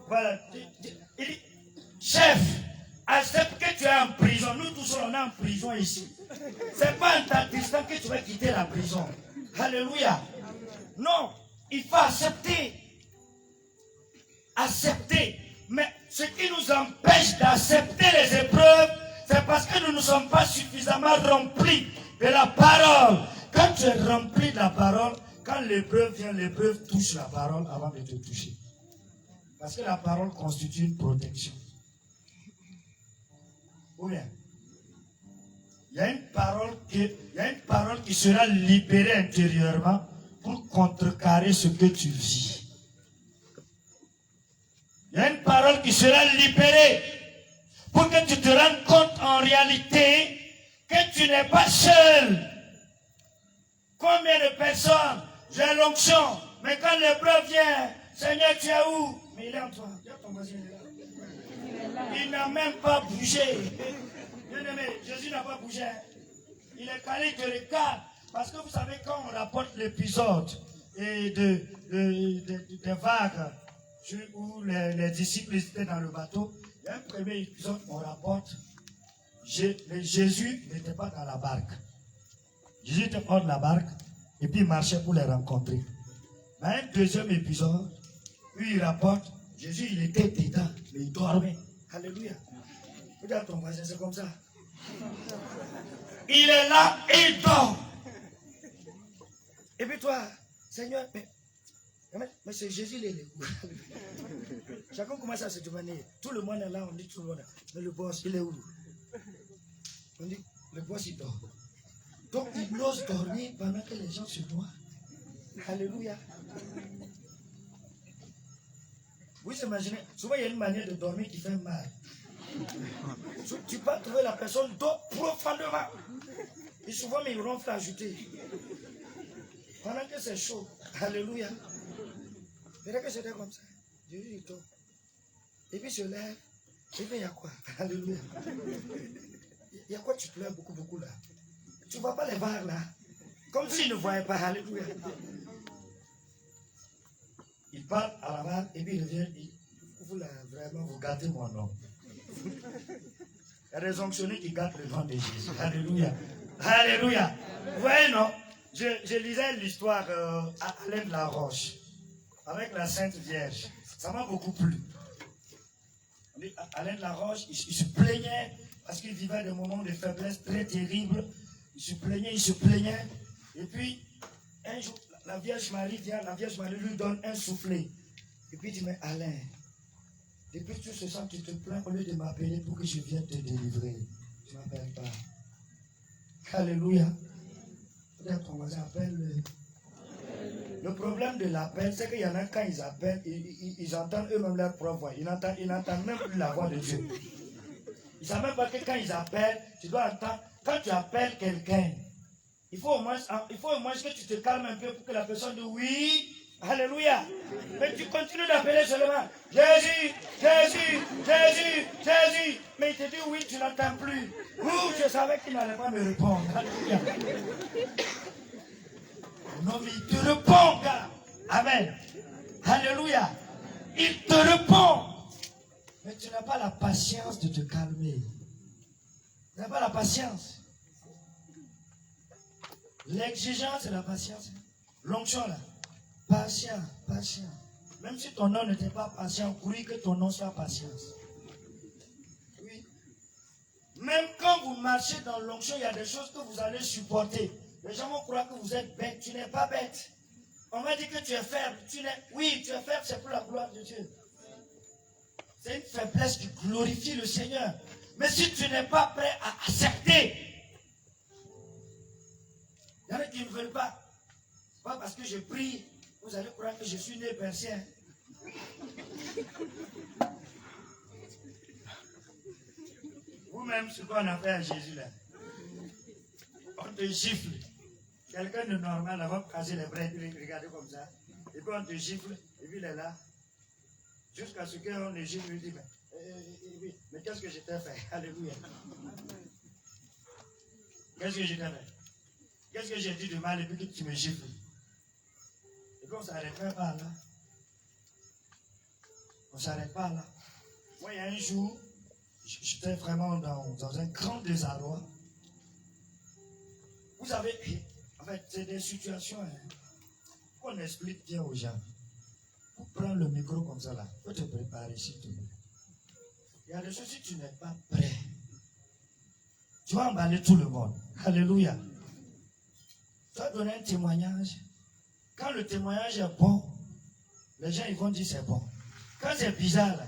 Voilà. Il dit, chef, accepte que tu es en prison. Nous tous, on est en prison ici. C'est pas en t'attristant que tu vas quitter la prison. Alléluia. Non, il faut accepter. Accepter. Mais ce qui nous empêche d'accepter les épreuves, c'est parce que nous ne sommes pas suffisamment remplis de la parole. Quand tu es rempli de la parole, quand l'épreuve vient, l'épreuve touche la parole avant de te toucher. Parce que la parole constitue une protection. Ou bien, il y a une parole qui sera libérée intérieurement pour contrecarrer ce que tu vis. Il y a une parole qui sera libérée pour que tu te rendes compte en réalité que tu n'es pas seul. Combien de personnes, j'ai l'onction, mais quand l'épreuve vient, Seigneur, tu es où? Mais il est en toi. Ton voisin est là. Il n'a même pas bougé. Bien-aimé, Jésus n'a pas bougé. Il est calé, il te regarde. Parce que vous savez, quand on rapporte l'épisode des vagues où les disciples étaient dans le bateau, il y a un premier épisode qu'on rapporte. Jésus n'était pas dans la barque. Jésus était hors de la barque et puis il marchait pour les rencontrer. Dans un deuxième épisode, lui il rapporte, Jésus il était dedans, mais il dormait. Alléluia. Regarde ton voisin, c'est comme ça. Il est là et il dort. Et puis toi, Seigneur, mais c'est Jésus, il est où? Chacun commence à se demander. Tout le monde est là, on dit tout le monde. Mais le boss, il est où? On dit, le boss, il dort. Donc, il ose dormir pendant que les gens se noient. Alléluia. Vous imaginez, souvent il y a une manière de dormir qui fait mal. Tu peux trouver la personne dort profondément. Et souvent, mais il ronfle ajouté. Pendant que c'est chaud. Alléluia. C'est vrai que c'était comme ça. Jésus il dort. Et puis il se lève. Et puis il y a quoi? Alléluia. Il y a quoi tu pleures beaucoup là? Tu ne vois pas les vagues là? Comme s'il ne voyait pas. Alléluia. Il parle à la vague et puis il revient. Vraiment, vous gâtez mon nom. Il y a des onctionnés qui gâtent le nom de Jésus. Alléluia. Alléluia. Vous voyez, non? Je lisais l'histoire à Alain de la Roche avec la Sainte Vierge. Ça m'a beaucoup plu. Alain de la Roche, il se plaignait parce qu'il vivait des moments de faiblesse très terribles. Il se plaignait. Et puis, un jour, la Vierge Marie vient, la Vierge Marie lui donne un soufflet. Et puis il dit, mais Alain, depuis que tu te sens, tu te plains au lieu de m'appeler pour que je vienne te délivrer. Tu ne m'appelles pas. Alléluia. Peut-être ton voisin appelle. Le problème de l'appel, c'est qu'il y en a quand ils appellent, ils entendent eux-mêmes leur propre voix. Ils n'entendent même plus la voix de Dieu. Ils ne savent même pas que quand ils appellent, tu dois entendre. Quand tu appelles quelqu'un, il faut au moins que tu te calmes un peu pour que la personne dise oui. Alléluia. Mais tu continues d'appeler seulement Jésus, Jésus, Jésus, Jésus. Mais il te dit oui, tu n'entends plus. Ouh, je savais qu'il n'allait pas me répondre. Alléluia. Non, mais il te répond, gars. Amen. Alléluia. Il te répond. Mais tu n'as pas la patience de te calmer. Tu n'as pas la patience. L'exigence, c'est la patience. L'onction, là. Patient, patient. Même si ton nom n'était pas patient, oui, que ton nom soit patience. Oui. Même quand vous marchez dans l'onction, il y a des choses que vous allez supporter. Les gens vont croire que vous êtes bête. Tu n'es pas bête. On va dire que tu es faible. Oui, tu es faible, c'est pour la gloire de Dieu. C'est une faiblesse qui glorifie le Seigneur. Mais si tu n'es pas prêt à accepter, il y en a qui ne veulent pas. Pas parce que je prie. Vous allez croire que je suis né persien. Vous-même, ce qu'on a fait à Jésus là. On te gifle. Quelqu'un de normal va casser les bras et regarder comme ça. Et puis on te gifle. Et puis il est là. Jusqu'à ce qu'on le gifle. Il dit, mais qu'est-ce que je t'ai fait? Alléluia. Qu'est-ce que je t'ai fait? Qu'est-ce que j'ai dit de mal et puis que tu me gifles? Et puis on ne s'arrête pas là. On ne s'arrête pas là. Moi, il y a un jour, j'étais vraiment dans un grand désarroi. Vous avez, en fait, c'est des situations qu'on explique bien aux gens. Pour prendre le micro comme ça là, il faut te préparer s'il te plaît. Il y a des choses, si tu n'es pas prêt, tu vas emballer tout le monde. Alléluia. tu as donné un témoignage. Quand le témoignage est bon, les gens ils vont dire c'est bon. Quand c'est bizarre, là,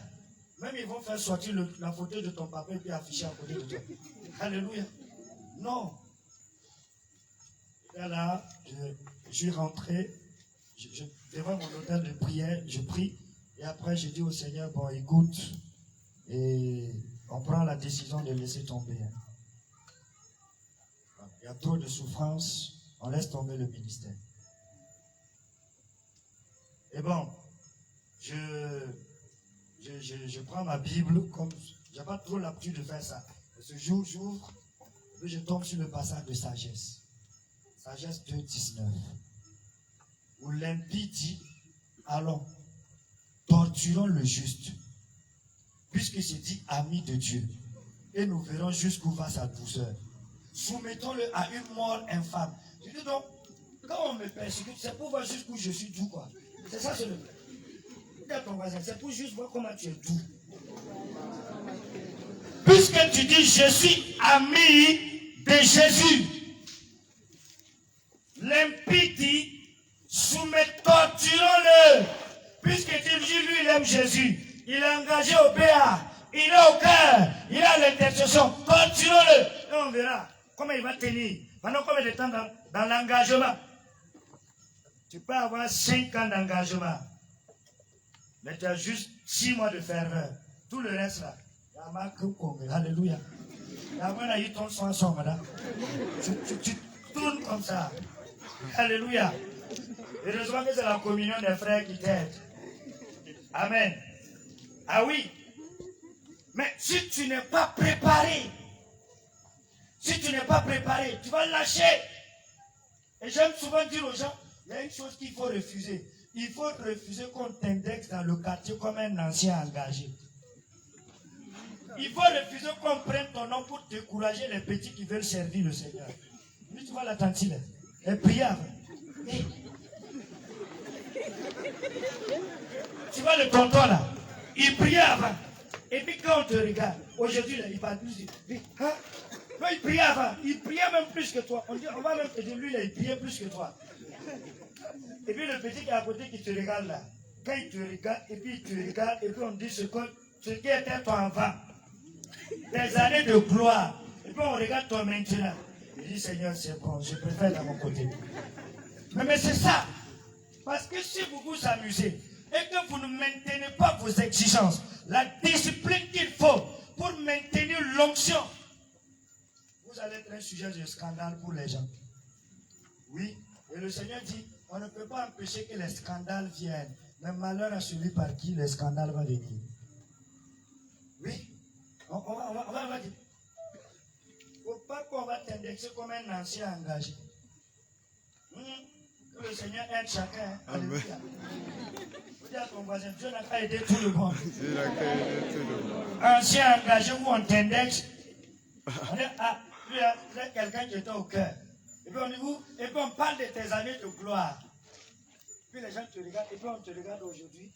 même ils vont faire sortir la photo de ton papa et puis afficher à côté de toi. Alléluia. Non. Et là, je suis rentré devant mon hôtel de prière, je prie. Et après, je dis au Seigneur, bon, écoute, et on prend la décision de laisser tomber. Il y a trop de souffrance, on laisse tomber le ministère. Et bon, je prends ma Bible, comme je n'ai pas trop l'habitude de faire ça. Ce jour, j'ouvre, et je tombe sur le passage de Sagesse. Sagesse 2,19. Où l'impie dit, allons, torturons le juste, puisque c'est dit ami de Dieu, et nous verrons jusqu'où va sa douceur. Soumettons-le à une mort infâme. Je dis donc, quand on me persécute, c'est pour voir jusqu'où je suis doux, quoi. C'est ça, c'est le. Dis à ton voisin, c'est pour juste voir comment tu es doux. Puisque tu dis, je suis ami de Jésus. L'impie dit, torturons-le. Puisque tu dis, lui, il aime Jésus. Il est engagé au BA. Il est au cœur. Il a l'intercession. Torturons-le. Et on verra comment il va tenir. Pendant combien de temps dans l'engagement. Tu peux avoir 5 ans d'engagement. Mais tu as juste 6 mois de ferveur. Tout le reste là. Alléluia. Tu tournes comme ça. Alléluia. Heureusement que c'est la communion des frères qui t'aide. Amen. Ah oui. Mais si tu n'es pas préparé, tu vas lâcher. Et j'aime souvent dire aux gens, il y a une chose qu'il faut refuser. Il faut refuser qu'on t'indexe dans le quartier comme un ancien engagé. Il faut refuser qu'on prenne ton nom pour décourager les petits qui veulent servir le Seigneur. Lui, tu vois la tante là. Elle prie avant. Hey. Tu vois le tonton là. Il prie avant. Et puis quand on te regarde, aujourd'hui là, il parle plus. Hein? Non, il priait avant. Il priait même plus que toi. On va même te dire, lui là, il priait plus que toi. Et puis le petit qui est à côté qui te regarde là. Quand il te regarde, et puis il te regarde, et puis on dit ce qui était ton avant. Des années de gloire. Et puis on regarde toi maintenant. Il dit, Seigneur, c'est bon, je préfère à mon côté. Mais c'est ça. Parce que si vous vous amusez et que vous ne maintenez pas vos exigences, la discipline qu'il faut pour maintenir l'onction, vous allez être un sujet de scandale pour les gens. Oui. Et le Seigneur dit, on ne peut pas empêcher que les scandales viennent. Mais malheur à celui par qui le scandale va venir. Oui. On va dire. Il ne faut pas qu'on va t'indexer comme un ancien engagé. Que le Seigneur aide chacun. Alléluia. Vous dites à ton voisin, Dieu n'a pas aidé tout le monde. Ancien engagé où on t'indexe. On dit, ah, lui, il y a quelqu'un qui était au cœur. Et puis on dit où? Et puis on parle de tes années de gloire. Puis les gens te regardent, et puis on te regarde aujourd'hui.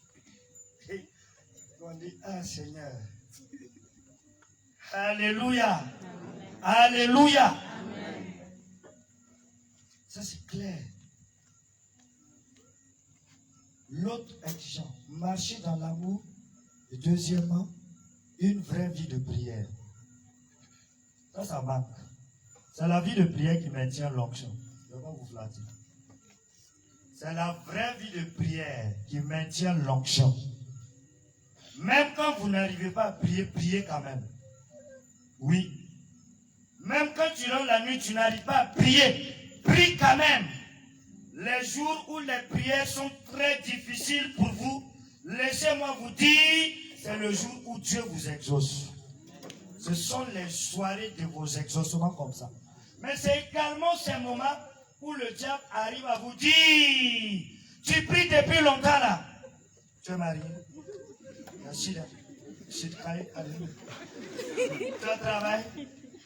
Et on dit, ah Seigneur. Alléluia. Alléluia. Amen. Ça c'est clair. L'autre exigence, marcher dans l'amour. Et deuxièmement, une vraie vie de prière. Ça manque. C'est la vie de prière qui maintient l'onction. Je vais pas vous flatter. C'est la vraie vie de prière qui maintient l'onction. Même quand vous n'arrivez pas à prier, priez quand même. Oui. Même quand tu rentres la nuit, tu n'arrives pas à prier, prie quand même. Les jours où les prières sont très difficiles pour vous, laissez-moi vous dire, c'est le jour où Dieu vous exauce. Ce sont les soirées de vos exaucements comme ça. Mais c'est également ces moments où le diable arrive à vous dire, tu pries depuis longtemps là. Tu es marié. Merci là. Tu travailles.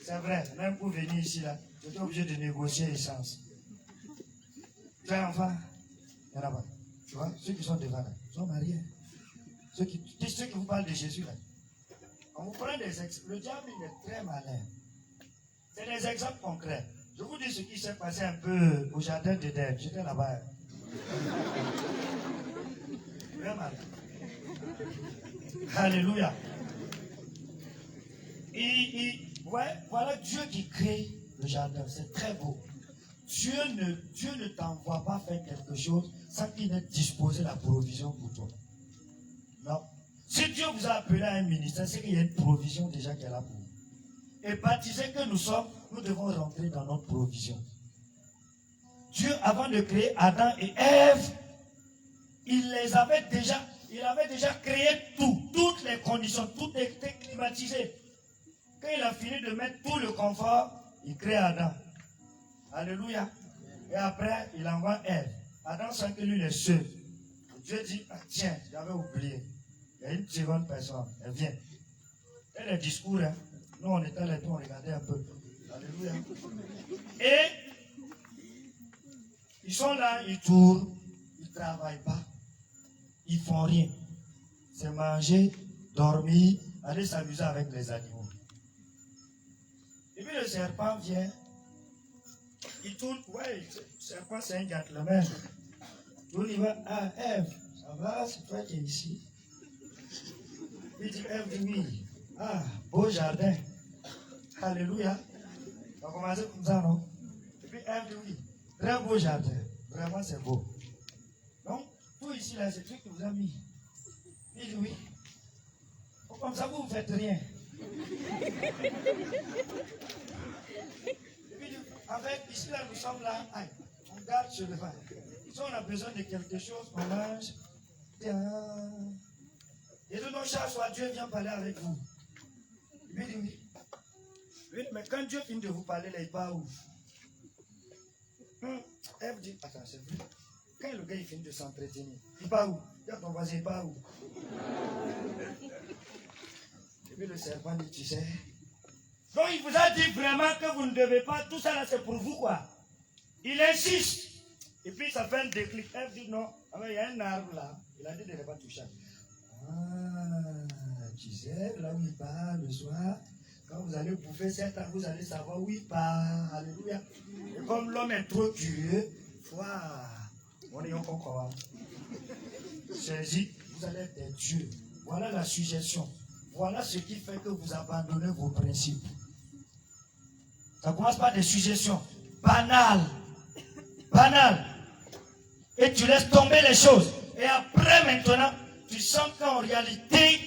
C'est vrai, même pour venir ici là, tu es obligé de négocier l'essence. Tu as un enfant, il n'y en a pas. Tu vois, ceux qui sont devant là, ils sont mariés. Ceux qui vous parlent de Jésus là. On vous prend des exemples. Le diable, il est très malin. C'est des exemples concrets. Je vous dis ce qui s'est passé un peu au jardin d'Éden. J'étais là-bas. Vraiment. Alléluia. Ouais, voilà Dieu qui crée le jardin. C'est très beau. Dieu ne t'envoie pas faire quelque chose sans qu'il ait disposé la provision pour toi. Non. Si Dieu vous a appelé à un ministère, c'est qu'il y a une provision déjà qu'elle a pour vous. Et baptisés que nous sommes, nous devons rentrer dans notre provision. Dieu, avant de créer Adam et Ève, il avait déjà créé toutes les conditions, tout était climatisé. Quand il a fini de mettre tout le confort, il crée Adam. Alléluia. Et après, il envoie Ève. Adam sent que lui, il est seul. Dieu dit, ah, tiens, j'avais oublié. Il y a une seconde personne, elle vient. Et les discours, hein. Nous, on était là, on regardait un peu. Alléluia. Et ils sont là, ils tournent, ils ne travaillent pas. Ils ne font rien. C'est manger, dormir, aller s'amuser avec les animaux. Et puis le serpent vient, il tourne, ouais, le serpent c'est un gentleman. Il va, ah, Ève, ça va, c'est toi qui es ici. Il dit, Ève dit oui. Ah, beau jardin. Alléluia. On va commencer comme ça, non? Et puis Ève dit oui. Très beau jardin. Vraiment, c'est beau. Donc, tout ici, là, c'est truc que vous avez mis. Il dit oui. Comme ça, vous ne faites rien. Et puis, avec, ici, là, nous sommes là. Aïe, on garde sur le vin. Si on a besoin de quelque chose, on mange. Tiens. Et de nos chaque fois, Dieu vient parler avec vous. Il dit oui. Oui, mais quand Dieu finit de vous parler, là, il part où? Ève dit, attends, c'est vrai. Quand le gars il finit de s'entretenir, il part où? Il y a ton voisin, il part où? Et puis le serpent dit, tu sais. Donc il vous a dit vraiment que vous ne devez pas, tout ça là c'est pour vous quoi. Il insiste. Et puis ça fait un déclic. Ève dit non, il y a un arbre là. Il a dit de ne pas toucher. Ah, tu sais, là où il part le soir, quand vous allez bouffer cet arbre, vous allez savoir où il part. Alléluia. Et comme l'homme est trop curieux, on est encore quoi. Saisis, vous allez être des dieux. Voilà la suggestion. Voilà ce qui fait que vous abandonnez vos principes. Ça commence par des suggestions banales. Banales. Et tu laisses tomber les choses. Et après maintenant, tu sens qu'en réalité,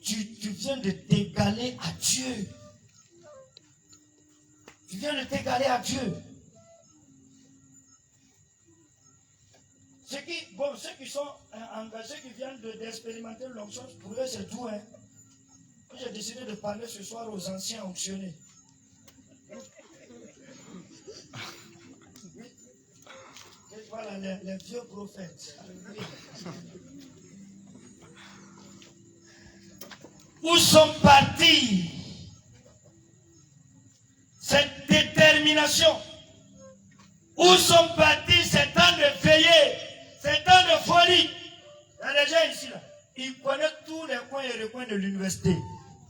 tu viens de t'égaler à Dieu. Tu viens de t'égaler à Dieu. Ceux qui sont engagés, qui viennent d'expérimenter l'onction, pour eux c'est tout. Hein. J'ai décidé de parler ce soir aux anciens onctionnés. Oui. Et voilà les vieux prophètes. Où sont partis cette détermination? Où sont partis ces temps de veillée, ces temps de folie? Il y a des gens ici, là. Ils connaissent tous les coins et recoins de l'université.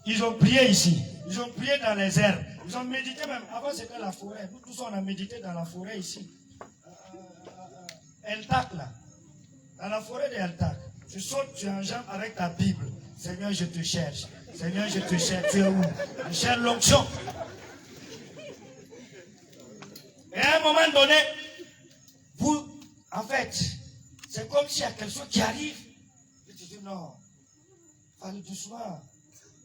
Ils ont prié ici. Ils ont prié dans les herbes. Ils ont médité même. Avant, c'était la forêt. Nous tous, on a médité dans la forêt ici. Eltac, là. Dans la forêt de Eltac. Tu sautes, tu enjambes avec ta Bible. Seigneur, je te cherche. Seigneur, je te cherche. Tu es où? Je cherche l'onction. Et à un moment donné, vous, en fait, c'est comme s'il y a quelque chose qui arrive. Et tu dis non, allez doucement.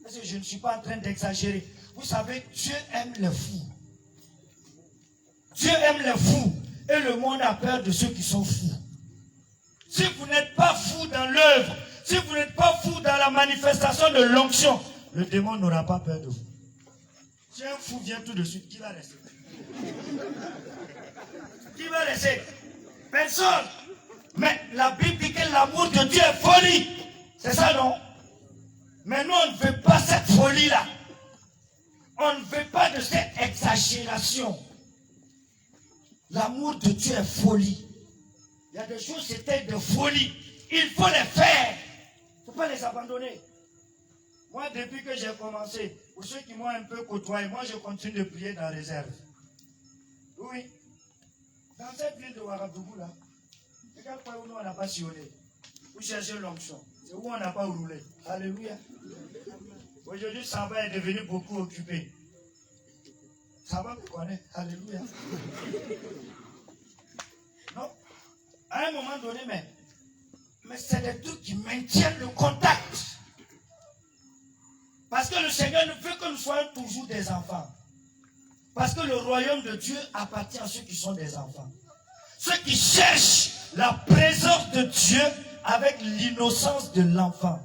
Parce que je ne suis pas en train d'exagérer. Vous savez, Dieu aime les fous. Dieu aime les fous. Et le monde a peur de ceux qui sont fous. Si vous n'êtes pas fou dans l'œuvre, si vous n'êtes pas fou dans la manifestation de l'onction, le démon n'aura pas peur de vous. Si un fou vient tout de suite, qui va rester? Qui va rester? Personne. Mais la Bible dit que l'amour de Dieu est folie. C'est ça, non? Mais nous, on ne veut pas cette folie-là. On ne veut pas de cette exagération. L'amour de Dieu est folie. Il y a des choses, c'était de folie. Il faut les faire. Il ne faut pas les abandonner. Moi, depuis que j'ai commencé, pour ceux qui m'ont un peu côtoyé, moi, je continue de prier dans la réserve. Oui. Dans cette ville de Ouagadougou, là, regarde quoi où nous on n'a pas sillonné. Vous cherchez l'onction. C'est où on n'a pas roulé. Alléluia. Aujourd'hui, Samba est devenu beaucoup occupé. Samba me connaît. Alléluia. Non. À un moment donné, mais c'est des trucs qui maintiennent le contact. Parce que le Seigneur ne veut que nous soyons toujours des enfants. Parce que le royaume de Dieu appartient à ceux qui sont des enfants. Ceux qui cherchent la présence de Dieu avec l'innocence de l'enfant.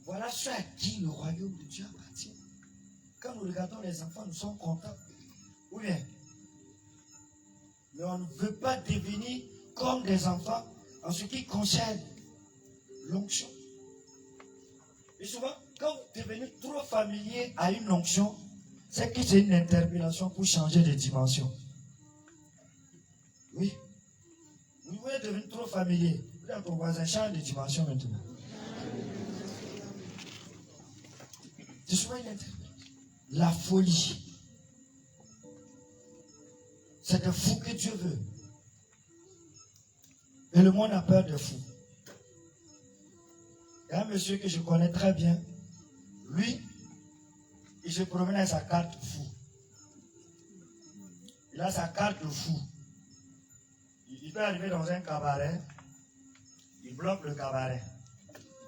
Voilà ceux à qui le royaume de Dieu appartient. Quand nous regardons les enfants, nous sommes contents. Oui bien. Mais on ne veut pas devenir comme des enfants en ce qui concerne l'onction. Et souvent, quand vous devenez trop familier à une onction, c'est que c'est une interpellation pour changer de dimension. Oui. Vous voulez devenir trop familier. Vous êtes ton voisin, change de dimension maintenant. C'est souvent une interpellation. La folie. C'est des fous que Dieu veut. Et le monde a peur des fous. Il y a un monsieur que je connais très bien. Lui, il se promène avec sa carte fou. Il a sa carte de fou. Il peut arriver dans un cabaret. Il bloque le cabaret.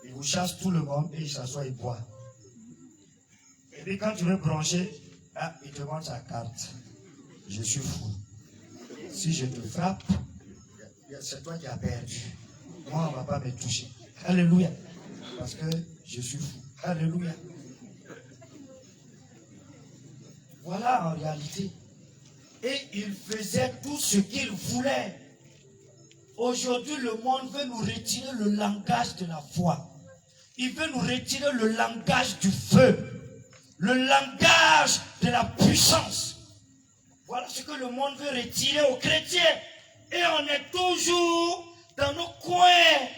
Il vous chasse tout le monde et il s'assoit et boit. Et puis quand tu veux brancher, il te demande sa carte. Je suis fou. Si je te frappe, c'est toi qui as perdu. Moi, on ne va pas me toucher. Alléluia. Parce que je suis fou. Alléluia. Voilà en réalité. Et il faisait tout ce qu'il voulait. Aujourd'hui, le monde veut nous retirer le langage de la foi. Il veut nous retirer le langage du feu. Le langage de la puissance. Voilà ce que le monde veut retirer aux chrétiens. Et on est toujours dans nos coins,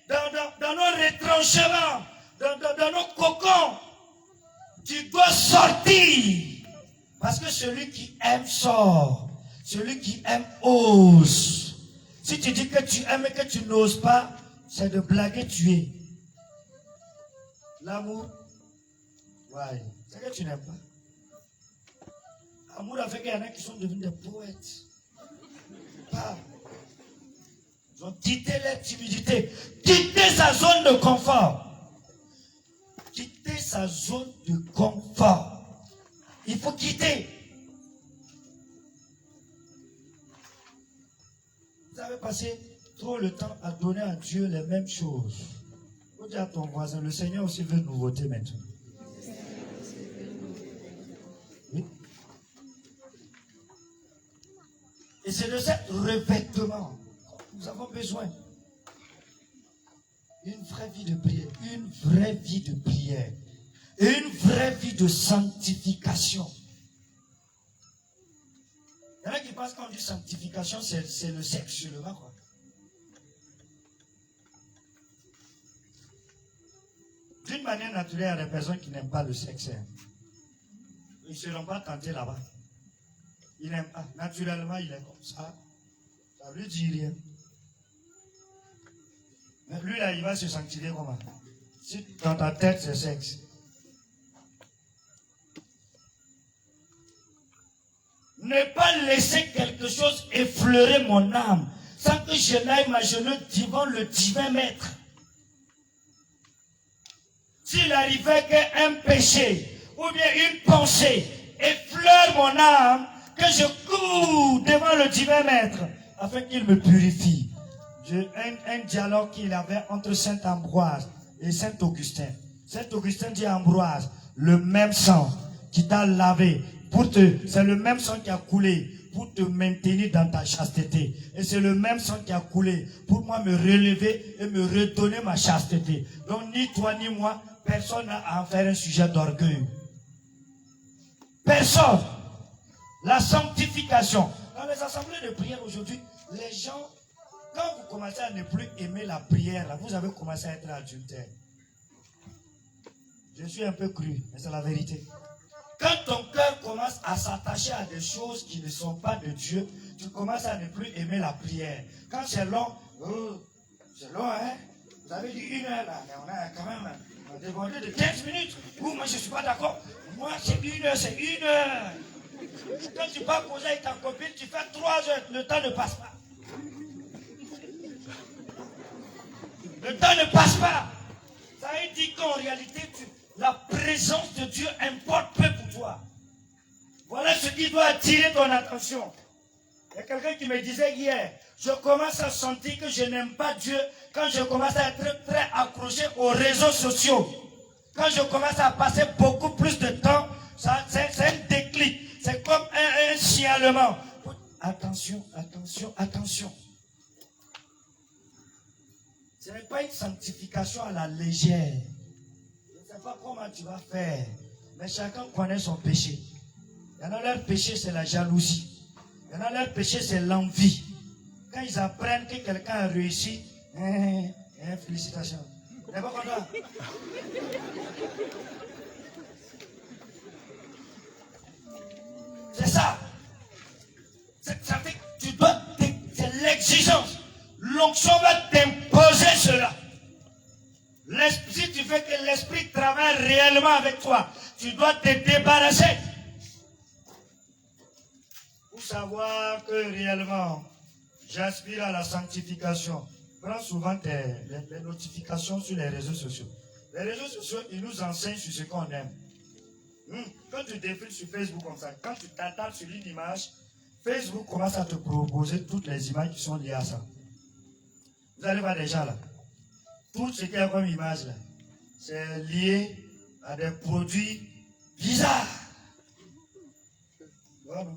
dans nos retranchements, dans nos cocons. Tu dois sortir. Parce que celui qui aime sort. Celui qui aime ose. Si tu dis que tu aimes et que tu n'oses pas, c'est de blaguer, tu es. L'amour, ouais, c'est que tu n'aimes pas. L'amour a fait qu'il y en a qui sont devenus des poètes. Pas. Ils ont quitté leur timidité. Quitter sa zone de confort. Quitter sa zone de confort. Il faut quitter. Vous avez passé trop le temps à donner à Dieu les mêmes choses. Faut dire à ton voisin, le Seigneur aussi veut nouveauté maintenant. Oui. Et c'est de ce revêtement que nous avons besoin. Une vraie vie de prière. Une vraie vie de prière. Et une vraie vie de sanctification. Il y en a qui pensent qu'on dit sanctification, c'est le sexe seulement, quoi. D'une manière naturelle, il y a des personnes qui n'aiment pas le sexe. Ils ne seront pas tentés là-bas. Ils n'aiment pas. Naturellement, il est comme ça. Ça ne lui dit rien. Mais lui, là, il va se sanctifier comment? Si dans ta tête, c'est sexe. Ne pas laisser quelque chose effleurer mon âme sans que je n'aille m'agenouiller devant le divin maître. S'il arrivait qu'un péché ou bien une pensée effleure mon âme, que je cours devant le divin maître afin qu'il me purifie. Un dialogue qu'il avait entre Saint Ambroise et Saint Augustin. Saint Augustin dit à Ambroise, le même sang qui t'a lavé, c'est le même sang qui a coulé pour te maintenir dans ta chasteté. Et c'est le même sang qui a coulé pour moi me relever et me redonner ma chasteté. Donc ni toi ni moi, personne n'a à en faire un sujet d'orgueil. Personne. La sanctification. Dans les assemblées de prière aujourd'hui, les gens, quand vous commencez à ne plus aimer la prière, là, vous avez commencé à être adultère. Je suis un peu cru, mais c'est la vérité. quand ton cœur commence à s'attacher à des choses qui ne sont pas de Dieu, tu commences à ne plus aimer la prière. Quand c'est long, hein? Vous avez dit 1 heure là, mais on a quand même demandé de 15 minutes. Moi je ne suis pas d'accord. Moi c'est 1 heure, c'est 1 heure. Quand tu pars causer avec ta copine, tu fais 3 heures, le temps ne passe pas. Le temps ne passe pas. Ça veut dire qu'en réalité, la présence de Dieu importe peu pour toi. Voilà ce qui doit attirer ton attention. Il y a quelqu'un qui me disait hier, je commence à sentir que je n'aime pas Dieu quand je commence à être très accroché aux réseaux sociaux. Quand je commence à passer beaucoup plus de temps, c'est un déclic. C'est comme un signalement. Attention, attention, attention. Ce n'est pas une sanctification à la légère. Je ne sais pas comment tu vas faire, mais chacun connaît son péché. Il y en a leur péché, c'est la jalousie. Il y en a leur péché, c'est l'envie. Quand ils apprennent que quelqu'un a réussi, félicitations. T'es pas content? C'est ça. Ça fait que tu dois, c'est l'exigence. L'onction va t'imposer cela. Si tu veux que l'esprit travaille réellement avec toi, tu dois te débarrasser. Pour savoir que réellement, j'aspire à la sanctification. Prends souvent les notifications sur les réseaux sociaux. Les réseaux sociaux, ils nous enseignent sur ce qu'on aime. Quand tu défiles sur Facebook comme ça, quand tu t'attends sur une image, Facebook commence à te proposer toutes les images qui sont liées à ça. Vous allez voir des gens là. Tout ce qu'il y a comme image là, c'est lié à des produits bizarres. Voilà.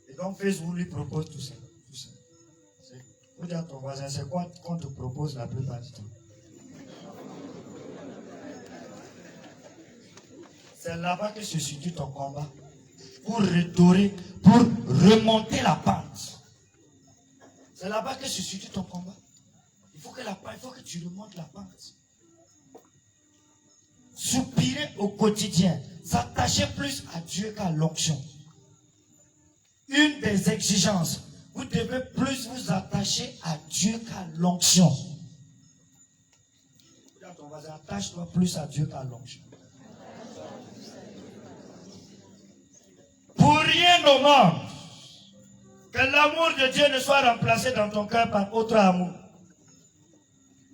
Et donc Facebook lui propose tout ça. Vous dites à ton voisin, c'est quoi qu'on te propose la plupart du temps? C'est là-bas que se situe ton combat. Pour redorer, pour remonter la pente. C'est là-bas que se situe ton combat. Il faut que tu remontes la pente. Soupirer au quotidien. S'attacher plus à Dieu qu'à l'onction. Une des exigences. Vous devez plus vous attacher à Dieu qu'à l'onction. Ton voisin, attache-toi plus à Dieu qu'à l'onction. Pour rien au monde, que l'amour de Dieu ne soit remplacé dans ton cœur par autre amour.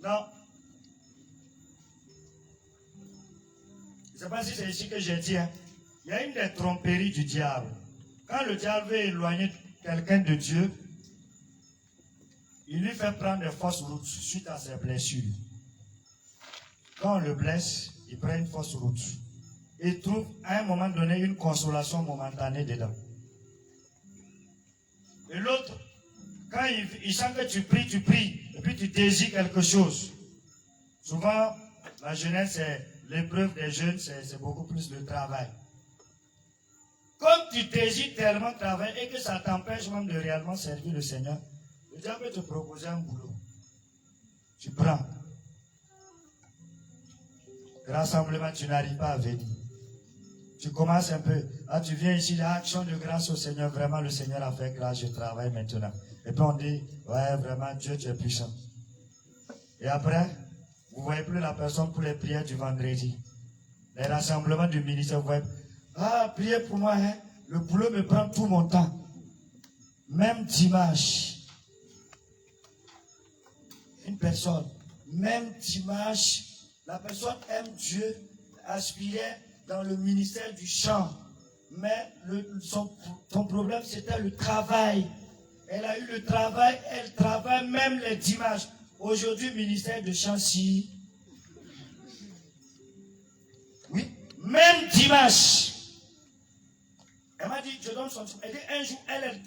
Non. Je ne sais pas si c'est ici que j'ai dit. Il y a une des tromperies du diable. Quand le diable veut éloigner quelqu'un de Dieu, il lui fait prendre des fausses routes suite à ses blessures. Quand on le blesse, il prend une fausse route. Il trouve à un moment donné une consolation momentanée dedans. Et l'autre, quand il sent que tu pries, et puis tu désires quelque chose. Souvent, la jeunesse, c'est l'épreuve des jeunes, c'est beaucoup plus le travail. Comme tu désires tellement travailler et que ça t'empêche même de réellement servir le Seigneur, le diable peut te proposer un boulot. Tu prends. Rassemblement, tu n'arrives pas à venir. Tu commences un peu. Tu viens ici, l'action de grâce au Seigneur. Vraiment, le Seigneur a fait grâce, je travaille maintenant. Et puis on dit, ouais, vraiment, Dieu, tu es puissant. Et après, vous ne voyez plus la personne pour les prières du vendredi. Les rassemblements du ministère, vous voyez, priez pour moi, hein. Le boulot me prend tout mon temps. Même dimanche. Une personne, même dimanche, la personne aime Dieu, aspirait dans le ministère du chant. Mais son problème, c'était le travail. Elle a eu le travail, elle travaille même les dimanches. Aujourd'hui, ministère de chant, si. Oui, même dimanche. Elle m'a dit, je donne son truc. Elle dit, un jour,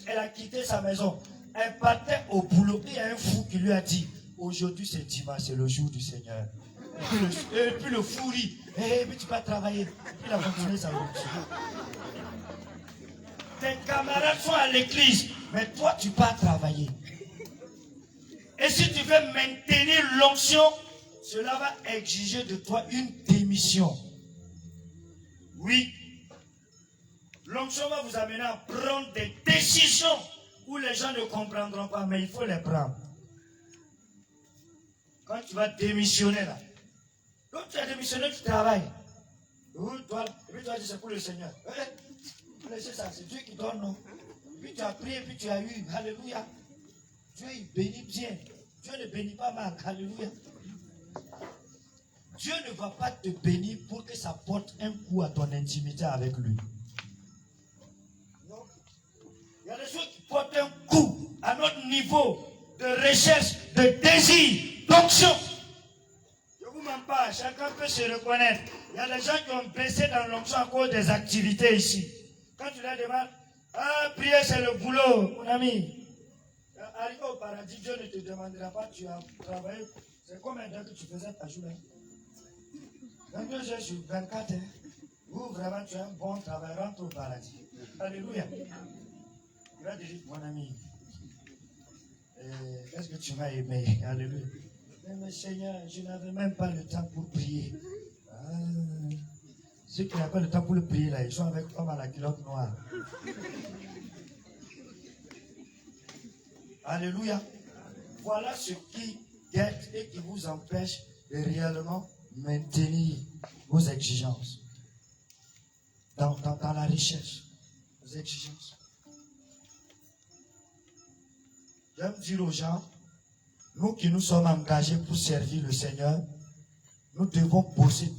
elle a quitté sa maison. Elle partait au boulot. Il y a un fou qui lui a dit, aujourd'hui c'est dimanche, c'est le jour du Seigneur. Et puis le fou rit. Mais tu vas travailler. Et puis il a continué sa route. Tes camarades sont à l'église, mais toi tu vas travailler. Et si tu veux maintenir l'onction, cela va exiger de toi une démission. Oui, L'onction va vous amener à prendre des décisions où les gens ne comprendront pas, mais il faut les prendre. Quand tu vas démissionner là, donc tu as démissionné du travail. Et puis toi, c'est pour le Seigneur. C'est ça, c'est Dieu qui donne, non? Puis tu as prié, puis tu as eu. Alléluia. Dieu, il bénit bien. Dieu ne bénit pas mal. Alléluia. Dieu ne va pas te bénir pour que ça porte un coup à ton intimité avec lui. Non. Il y a des choses qui portent un coup à notre niveau de recherche, de désir, d'onction. Je ne vous mens pas, chacun peut se reconnaître. Il y a des gens qui ont baissé dans l'onction à cause des activités ici. Quand tu leur demandes, prier c'est le boulot, mon ami. Arrivé au paradis, Dieu ne te demandera pas, tu as travaillé. C'est combien d'heures que tu faisais ta journée? 22 heures sur 24 heures. Ou vraiment tu as un bon travail, rentre au paradis. Alléluia. Il va te dire, mon ami, est-ce que tu m'as aimé? Alléluia. Mais Seigneur, je n'avais même pas le temps pour prier. Ceux qui n'ont pas le temps pour le prier, là, ils sont avec comme à la culotte noire. Alléluia. Voilà ce qui guette et qui vous empêche de réellement maintenir vos exigences. Dans la recherche, vos exigences. J'aime dire aux gens, nous qui nous sommes engagés pour servir le Seigneur, nous devons bosser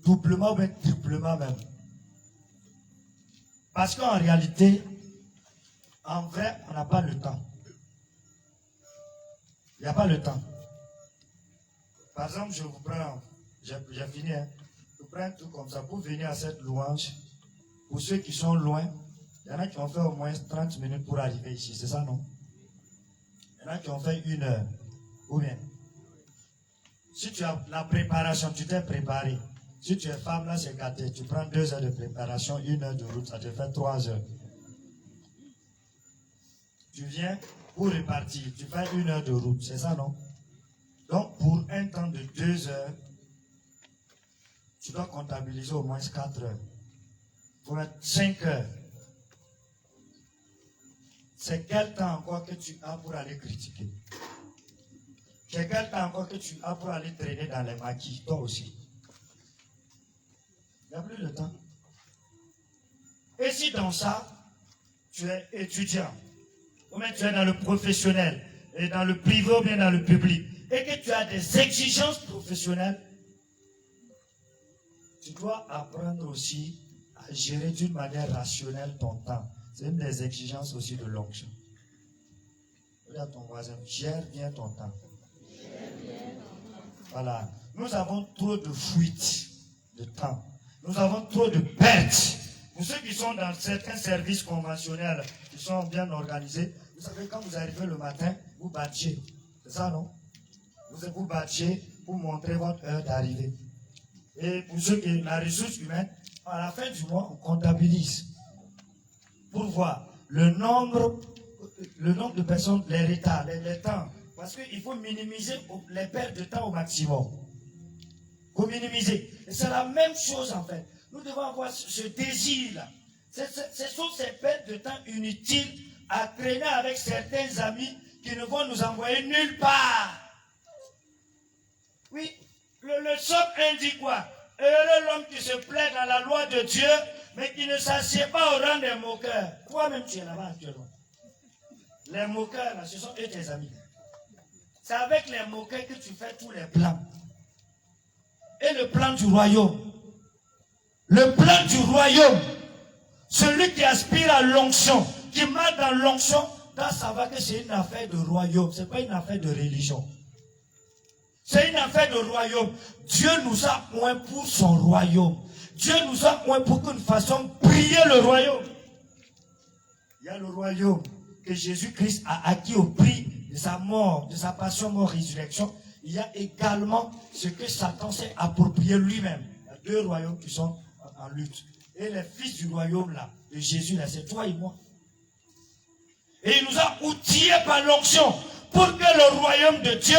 doublement ou même triplement même. Parce qu'en réalité, en vrai, on n'a pas le temps. Il n'y a pas le temps. Par exemple, je vous prends, j'ai fini, hein, je vous prends un truc comme ça pour venir à cette louange. Pour ceux qui sont loin, il y en a qui ont fait au moins 30 minutes pour arriver ici, c'est ça, non? Il y en a qui ont fait 1 heure. Ou bien, si tu as la préparation, tu t'es préparé. Si tu es femme, là, c'est gâté. Tu prends 2 heures de préparation, 1 heure de route, ça te fait 3 heures. Tu viens pour repartir, tu fais 1 heure de route, c'est ça, non? Donc, pour un temps de 2 heures, tu dois comptabiliser au moins 4 heures. Il faut mettre 5 heures. C'est quel temps encore que tu as pour aller critiquer? C'est quel temps encore que tu as pour aller traîner dans les maquis, toi aussi? Il n'y a plus de temps. Et si dans ça, tu es étudiant, ou même tu es dans le professionnel, et dans le privé ou bien dans le public, et que tu as des exigences professionnelles, tu dois apprendre aussi à gérer d'une manière rationnelle ton temps. C'est une des exigences aussi de l'onction. Regarde ton voisin, gère bien ton temps. Voilà. Nous avons trop de fuites de temps. Nous avons trop de pertes. Pour ceux qui sont dans certains services conventionnels, qui sont bien organisés, vous savez, quand vous arrivez le matin, vous badgez. C'est ça, non? Vous badgez pour montrer votre heure d'arrivée. Et pour ceux qui ont la ressource humaine, à la fin du mois, on comptabilise. Pour voir le nombre de personnes, les retards, les temps. Parce qu'il faut minimiser les pertes de temps au maximum. Il faut minimiser. Et c'est la même chose en fait. Nous devons avoir ce désir-là. Ce sont ces pertes de temps inutiles à traîner avec certains amis qui ne vont nous envoyer nulle part. Oui, le psaume indique quoi? Heureux l'homme qui se plaît dans la loi de Dieu, mais qui ne s'assied pas au rang des moqueurs. Toi-même, tu es là-bas actuellement. Les moqueurs, là, ce sont eux tes amis. C'est avec les moqueurs que tu fais tous les plans. Et le plan du royaume. Le plan du royaume. Celui qui aspire à l'onction, qui marche dans l'onction, doit savoir que c'est une affaire de royaume. Ce n'est pas une affaire de religion. C'est une affaire de royaume. Dieu nous a oints pour son royaume. Dieu nous a oints pour que nous fassions briller le royaume. Il y a le royaume que Jésus-Christ a acquis au prix de sa mort, de sa passion, mort, résurrection. Il y a également ce que Satan s'est approprié lui-même. Il y a 2 royaumes qui sont en lutte. Et les fils du royaume là, de Jésus là, c'est toi et moi. Et il nous a outillés par l'onction pour que le royaume de Dieu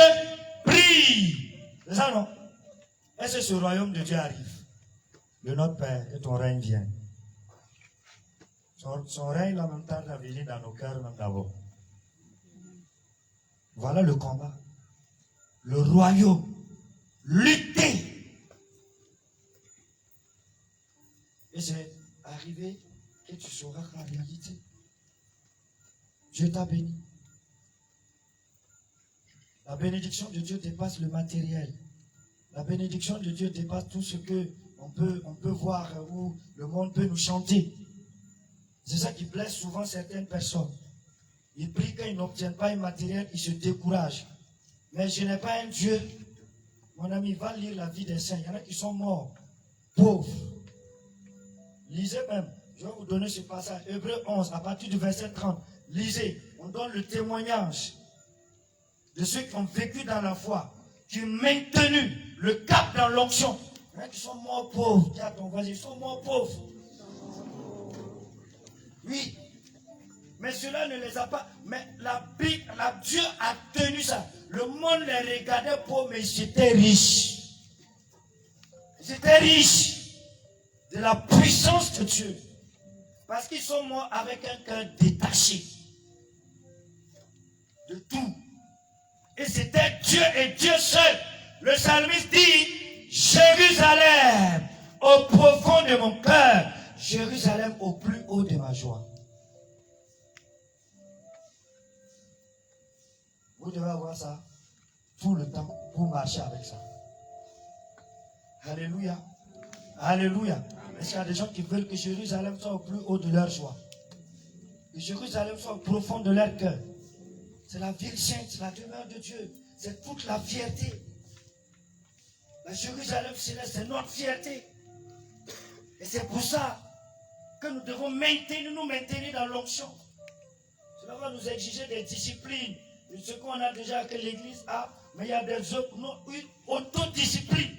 brille. C'est ça, non? Est-ce que ce royaume de Dieu arrive? Le notre Père et ton règne vient. Son règne en même temps à venir dans nos cœurs même d'abord. Voilà le combat. Le royaume. Lutter. Et c'est arrivé que tu sauras qu'en réalité, Dieu t'a béni. La bénédiction de Dieu dépasse le matériel. La bénédiction de Dieu dépasse tout ce que on peut voir où le monde peut nous chanter. C'est ça qui blesse souvent certaines personnes. Ils prient quand ils n'obtiennent pas un matériel, ils se découragent. Mais je n'ai pas un Dieu. Mon ami, va lire la vie des saints. Il y en a qui sont morts, pauvres. Lisez même. Je vais vous donner ce passage. Hébreux 11, à partir du verset 30. Lisez. On donne le témoignage de ceux qui ont vécu dans la foi, qui ont maintenu le cap dans l'onction. Il y en a qui sont morts pauvres. Dis à ton voisin, ils sont morts pauvres. Oui. Mais cela ne les a pas. Mais Dieu a tenu ça. Le monde les regardait pauvres, mais ils étaient riches. Ils étaient riches de la puissance de Dieu. Parce qu'ils sont morts avec un cœur détaché de tout. Et c'était Dieu et Dieu seul. Le psalmiste dit, Jérusalem, au profond de mon cœur, Jérusalem au plus haut de ma joie. Vous devez avoir ça tout le temps pour marcher avec ça. Alléluia. Alléluia. Est-ce qu'il y a des gens qui veulent que Jérusalem soit au plus haut de leur joie? Que Jérusalem soit au profond de leur cœur. C'est la ville sainte, c'est la demeure de Dieu. C'est toute la fierté. La Jérusalem céleste, c'est notre fierté. Et c'est pour ça que nous devons nous maintenir dans l'onction. Cela va nous exiger des disciplines. Ce qu'on a déjà que l'Église a, mais il y a une autodiscipline.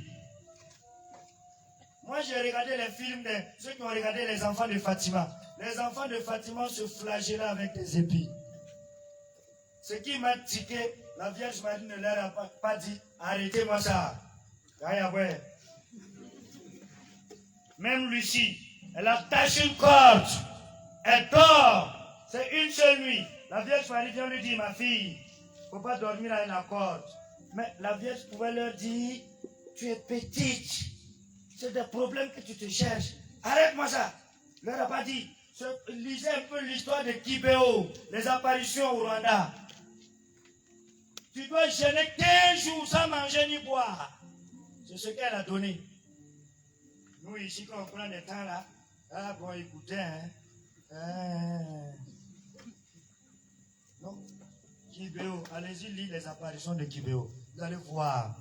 Moi, j'ai regardé les films de ceux qui ont regardé les enfants de Fatima. Les enfants de Fatima se flagellaient avec des épis. Ce qui m'a tiqué, la Vierge Marie ne leur a pas dit, arrêtez-moi ça. Même Lucie, elle attache une corde. Elle dort. C'est une seule nuit. La Vierge Marie vient lui dire, ma fille, il ne faut pas dormir à une corde. Mais la Vierge pouvait leur dire, tu es petite. C'est des problèmes que tu te cherches. Arrête-moi ça. Elle leur a pas dit. Lisez un peu l'histoire de Kibéo, les apparitions au Rwanda. Tu dois jeûner 15 jours sans manger ni boire. C'est ce qu'elle a donné. Nous ici, quand on prend des temps là, ah bon, écoutez, non. Kibéo, allez-y lire les apparitions de Kibéo. Vous allez voir.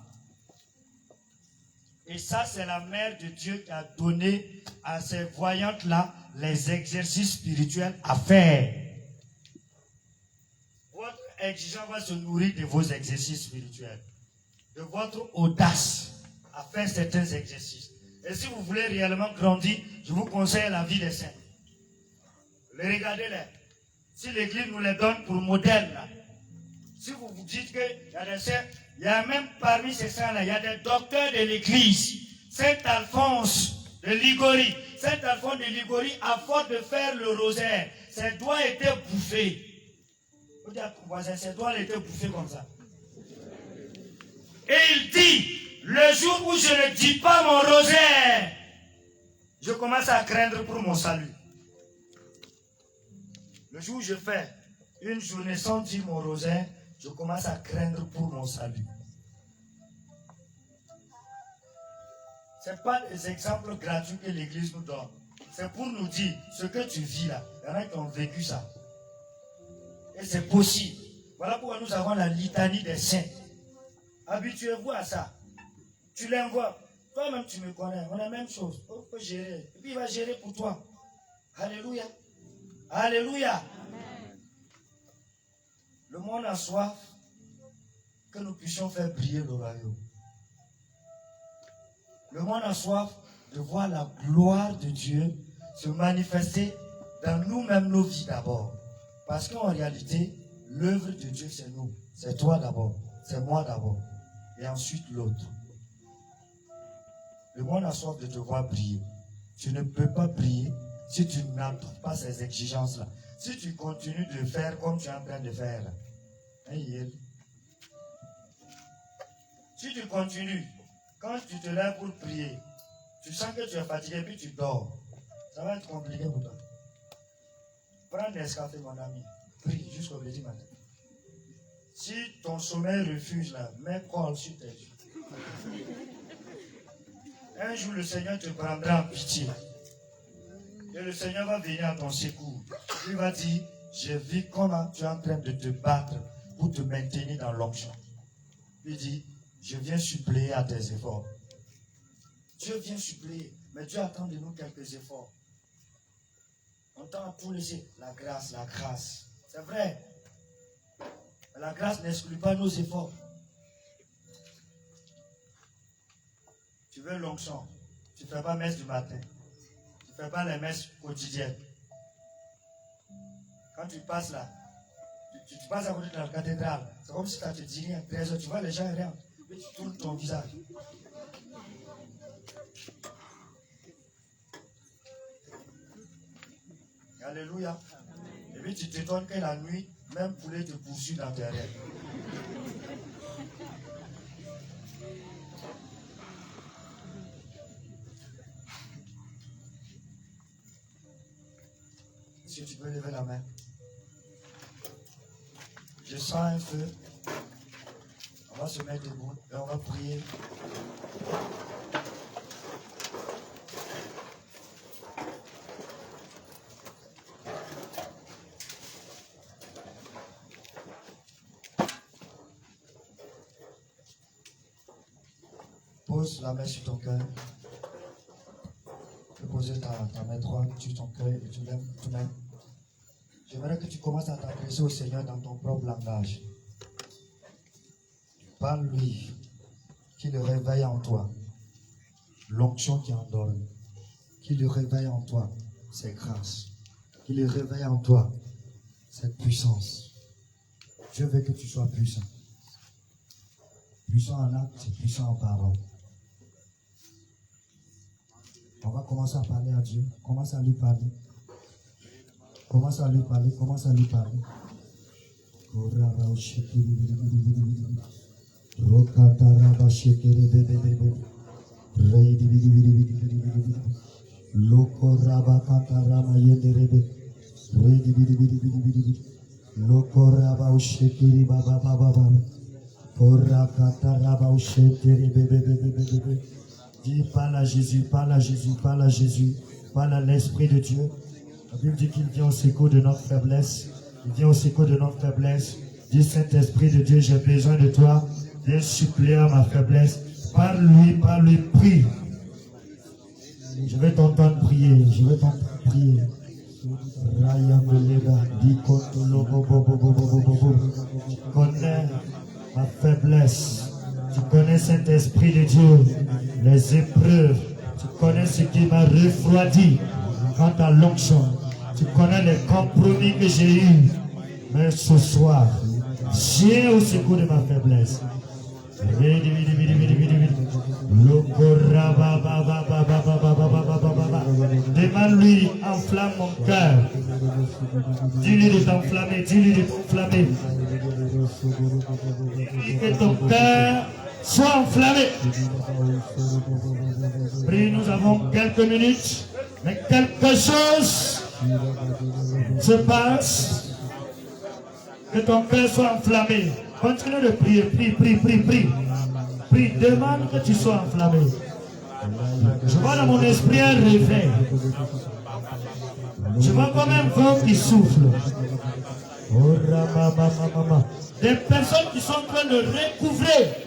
Et ça, c'est la mère de Dieu qui a donné à ces voyantes-là les exercices spirituels à faire. Votre exigence va se nourrir de vos exercices spirituels, de votre audace à faire certains exercices. Et si vous voulez réellement grandir, je vous conseille la vie des saints. Regardez-les. Si l'Église nous les donne pour modèle, là. Si vous vous dites qu'il y a des saints, il y a même parmi ces saints-là, il y a des docteurs de l'Église. Saint Alphonse de Liguori. Saint Alphonse de Liguori, à force de faire le rosaire, ses doigts étaient bouffés. Vous dites à ton voisin, ses doigts étaient bouffés comme ça. Et il dit, le jour où je ne dis pas mon rosaire, je commence à craindre pour mon salut. Le jour où je fais une journée sans dire mon rosaire, je commence à craindre pour mon salut. Ce n'est pas des exemples gratuits que l'Église nous donne. C'est pour nous dire, ce que tu vis là, il y en a qui ont vécu ça. Et c'est possible. Voilà pourquoi nous avons la litanie des saints. Habituez-vous à ça. Tu l'invoques. Toi-même, tu me connais. On a la même chose. On peut gérer. Et puis, il va gérer pour toi. Alléluia. Alléluia. Amen. Le monde a soif que nous puissions faire briller le royaume. Le monde a soif de voir la gloire de Dieu se manifester dans nous-mêmes, nos vies d'abord. Parce qu'en réalité, l'œuvre de Dieu, c'est nous. C'est toi d'abord. C'est moi d'abord. Et ensuite l'autre. Le monde a soif de te voir briller. Tu ne peux pas briller si tu n'entends pas ces exigences-là, si tu continues de faire comme tu es en train de faire, si tu continues, quand tu te lèves pour prier, tu sens que tu es fatigué puis tu dors, ça va être compliqué pour toi. Prends Nescafé, mon ami, prie jusqu'au petit matin. Si ton sommeil refuse là, mets colle sur tes yeux. Un jour, le Seigneur te prendra en pitié. Et le Seigneur va venir à ton secours. Il va dire, j'ai vu comment tu es en train de te battre pour te maintenir dans l'onction. Il dit, je viens suppléer à tes efforts. Dieu vient suppléer, mais Dieu attend de nous quelques efforts. On tend à tout laisser. La grâce. C'est vrai. Mais la grâce n'exclut pas nos efforts. Tu veux l'onction, tu ne fais pas messe du matin. Tu ne fais pas les messes quotidiennes. Quand tu passes là, tu passes à côté de la cathédrale. C'est comme si tu te dis rien. 13 heures, tu vois les gens rien. Et tu tournes ton visage. Alléluia. Et puis tu t'étonnes que la nuit, même poulet te poursuit dans tes rêves. Est-ce que tu peux lever la main? Je sens un feu. On va se mettre debout et on va prier. Pose la main sur ton cœur. Tu peux poser ta main droite sur ton cœur et tu lèves ta main. J'aimerais que tu commences à t'adresser au Seigneur dans ton propre langage. Parle-lui, qu'il le réveille en toi. L'onction qui endorme. Qu'il le réveille en toi, ses grâces. Qu'il le réveille en toi, cette puissance. Dieu veut que tu sois puissant. Puissant en acte, puissant en parole. On va commencer à parler à Dieu. Commence à lui parler. Commence à lui parler. Commence à lui parler. Dis, parle à Jésus, parle à Jésus, parle à Jésus, parle à l'Esprit de Dieu. La Bible dit qu'il vient au secours de notre faiblesse. Il vient au secours de notre faiblesse. Dis, Saint-Esprit de Dieu, j'ai besoin de toi. Viens suppléer à ma faiblesse. Parle-lui, prie. Je vais t'entendre prier, je vais t'entendre prier. Tu connais ma faiblesse. Tu connais Saint-Esprit de Dieu, les épreuves. Tu connais ce qui m'a refroidi quant à l'onction. Tu connais les compromis que j'ai eus. Mais ce soir, viens au secours de ma faiblesse. Demande-lui, enflamme mon cœur. Dis-lui de t'enflammer, dis-lui de t'enflammer. Et que ton cœur soit enflammé. Prie, nous avons quelques minutes, mais quelque chose se passe. Que ton cœur soit enflammé. Continue de prier, prie, demande que tu sois enflammé. Je vois dans mon esprit un réveil. Je vois comme un vent qui souffle. Des personnes qui sont en train de recouvrer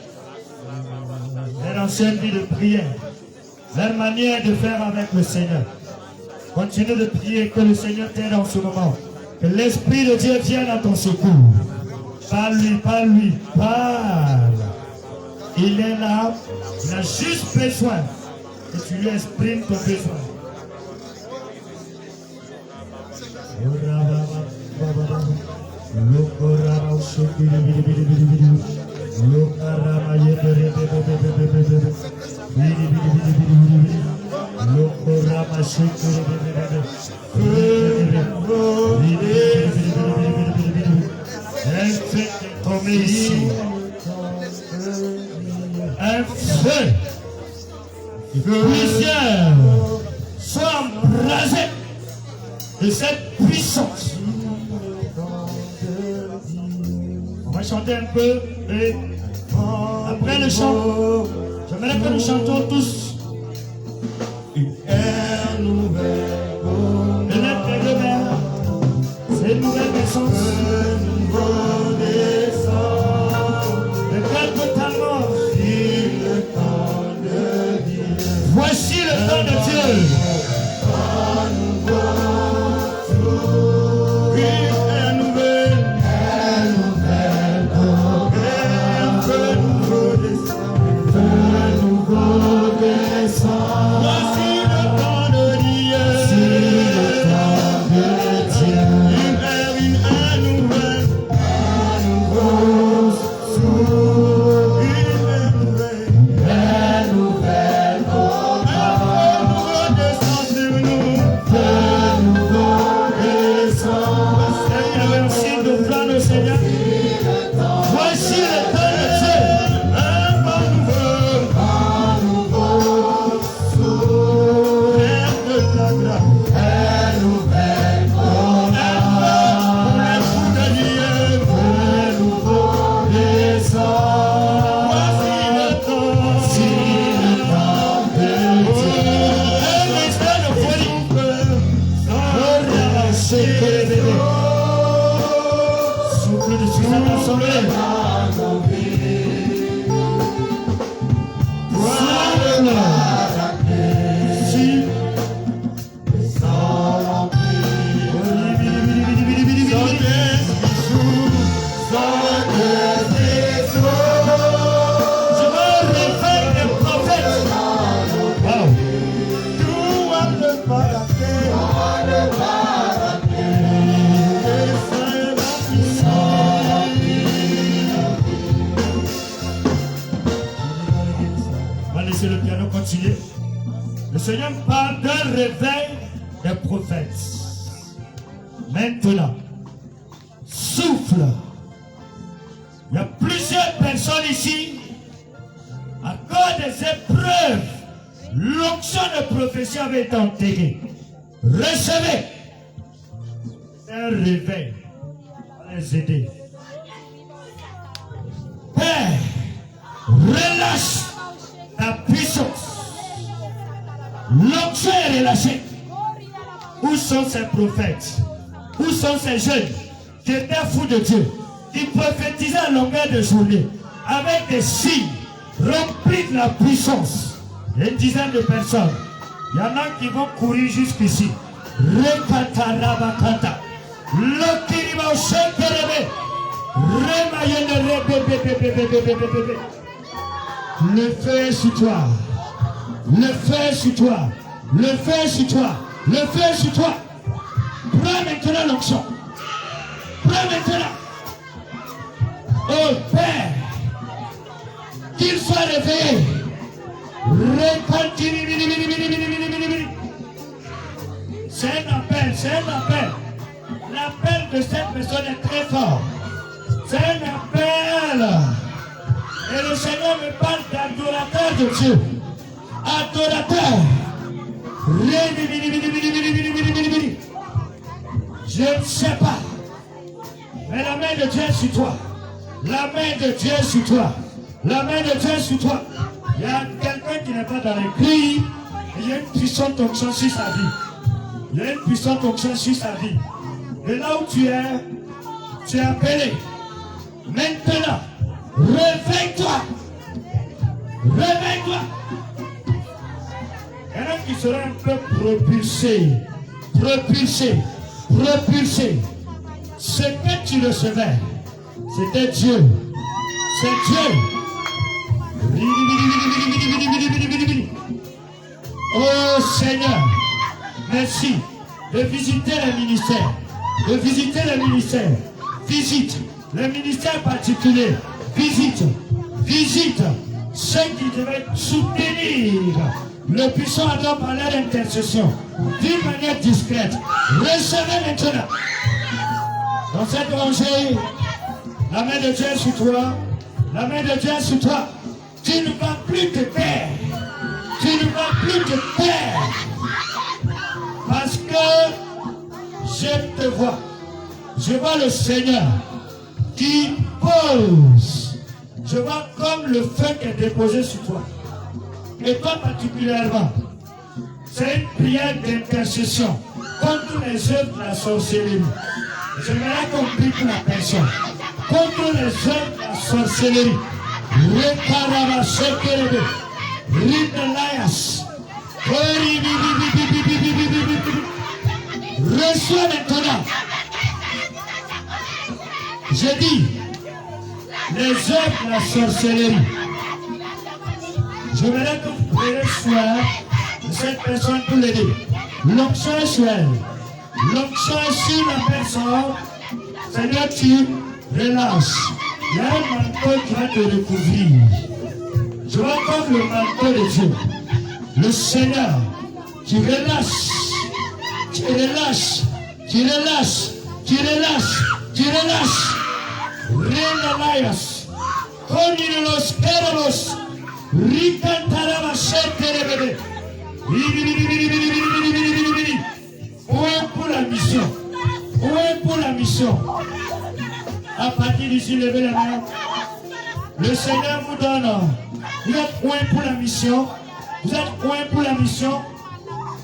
leur ancienne vie de prière, leur manière de faire avec le Seigneur. Continue de prier, que le Seigneur t'aide en ce moment. Que l'Esprit de Dieu vienne à ton secours. Parle-lui, parle. Il est là, il a juste besoin que tu lui exprimes ton besoin. Un feu qui est tombé ici. Un feu. Plusieurs soient embrasés de cette puissance. On va chanter un peu et après le chant, j'aimerais que nous chantons tous une ère nouvelle. Peut-être que demain, c'est une nouvelle naissance. Le cœur totalement. Voici le temps de Dieu. Le Seigneur parle d'un réveil des prophètes. Maintenant, souffle. Il y a plusieurs personnes ici, à cause des épreuves, l'onction de prophétie avait été enterrée. Recevez. C'est un réveil. On va les aider. Père, relâche ta puissance. L'onction est relâchée. Où sont ces prophètes? Où sont ces jeunes qui étaient fous de Dieu, qui prophétisaient à longueur de journée avec des signes remplis de la puissance? Une dizaine de personnes. Il y en a qui vont courir jusqu'ici. Rekata rabakata. Lokiriba shekerebe. Remayene rebebebebebebebebebe. Le feu est sur toi. Le feu est sur toi. Le feu est sur toi. Le feu est sur toi. Prends maintenant l'onction. Prends maintenant. Oh Père, qu'il soit réveillé. C'est un appel, c'est un appel. L'appel de cette personne est très fort. C'est un appel. Et le Seigneur me parle d'adorateur de Dieu. Adorateur. Je ne sais pas. Mais la main de Dieu est sur toi. La main de Dieu est sur toi. La main de Dieu est sur toi. Il y a quelqu'un qui n'est pas dans les cris. Il y a une puissante onction sur sa vie. Il y a une puissante onction sur sa vie. Et là où tu es appelé. Maintenant, réveille-toi. Réveille-toi. Il y en a qui sera un peu propulsé. Ce que tu recevais, c'était Dieu. C'est Dieu. Oh Seigneur, merci de visiter les ministères. Visite les ministères particuliers. Visite ceux qui devaient soutenir le puissant Adam par leur intercession, d'une manière discrète, recevez maintenant. Dans cette rangée, la main de Dieu est sur toi, la main de Dieu est sur toi. Tu ne vas plus te taire, tu ne vas plus te taire, parce que je te vois. Je vois le Seigneur qui pose. Je vois comme le feu qui est déposé sur toi. Et toi particulièrement, c'est une prière d'intercession contre les œuvres de la sorcellerie. J'aimerais qu'on prie pour la personne. Contre les œuvres de la sorcellerie. Reçois maintenant. J'ai dit, les œuvres de la sorcellerie. Je voudrais que vous priez le soir de cette personne pour l'aider. L'onction est sur elle. L'onction est sur la personne. Seigneur, tu relâches. Il y a un manteau qui va te recouvrir. Je vois comme le manteau de Dieu. Le Seigneur qui relâche. Tu relâches. Tu relâches. Tu relâches. Tu relâches. Renalayas. Coninos Keros. Ricantarama Sheterebebe. Où est pour la mission? Où est pour la mission? À partir d'ici, levez la main. Le Seigneur vous donne. Vous êtes point pour la mission. Vous êtes point pour la mission.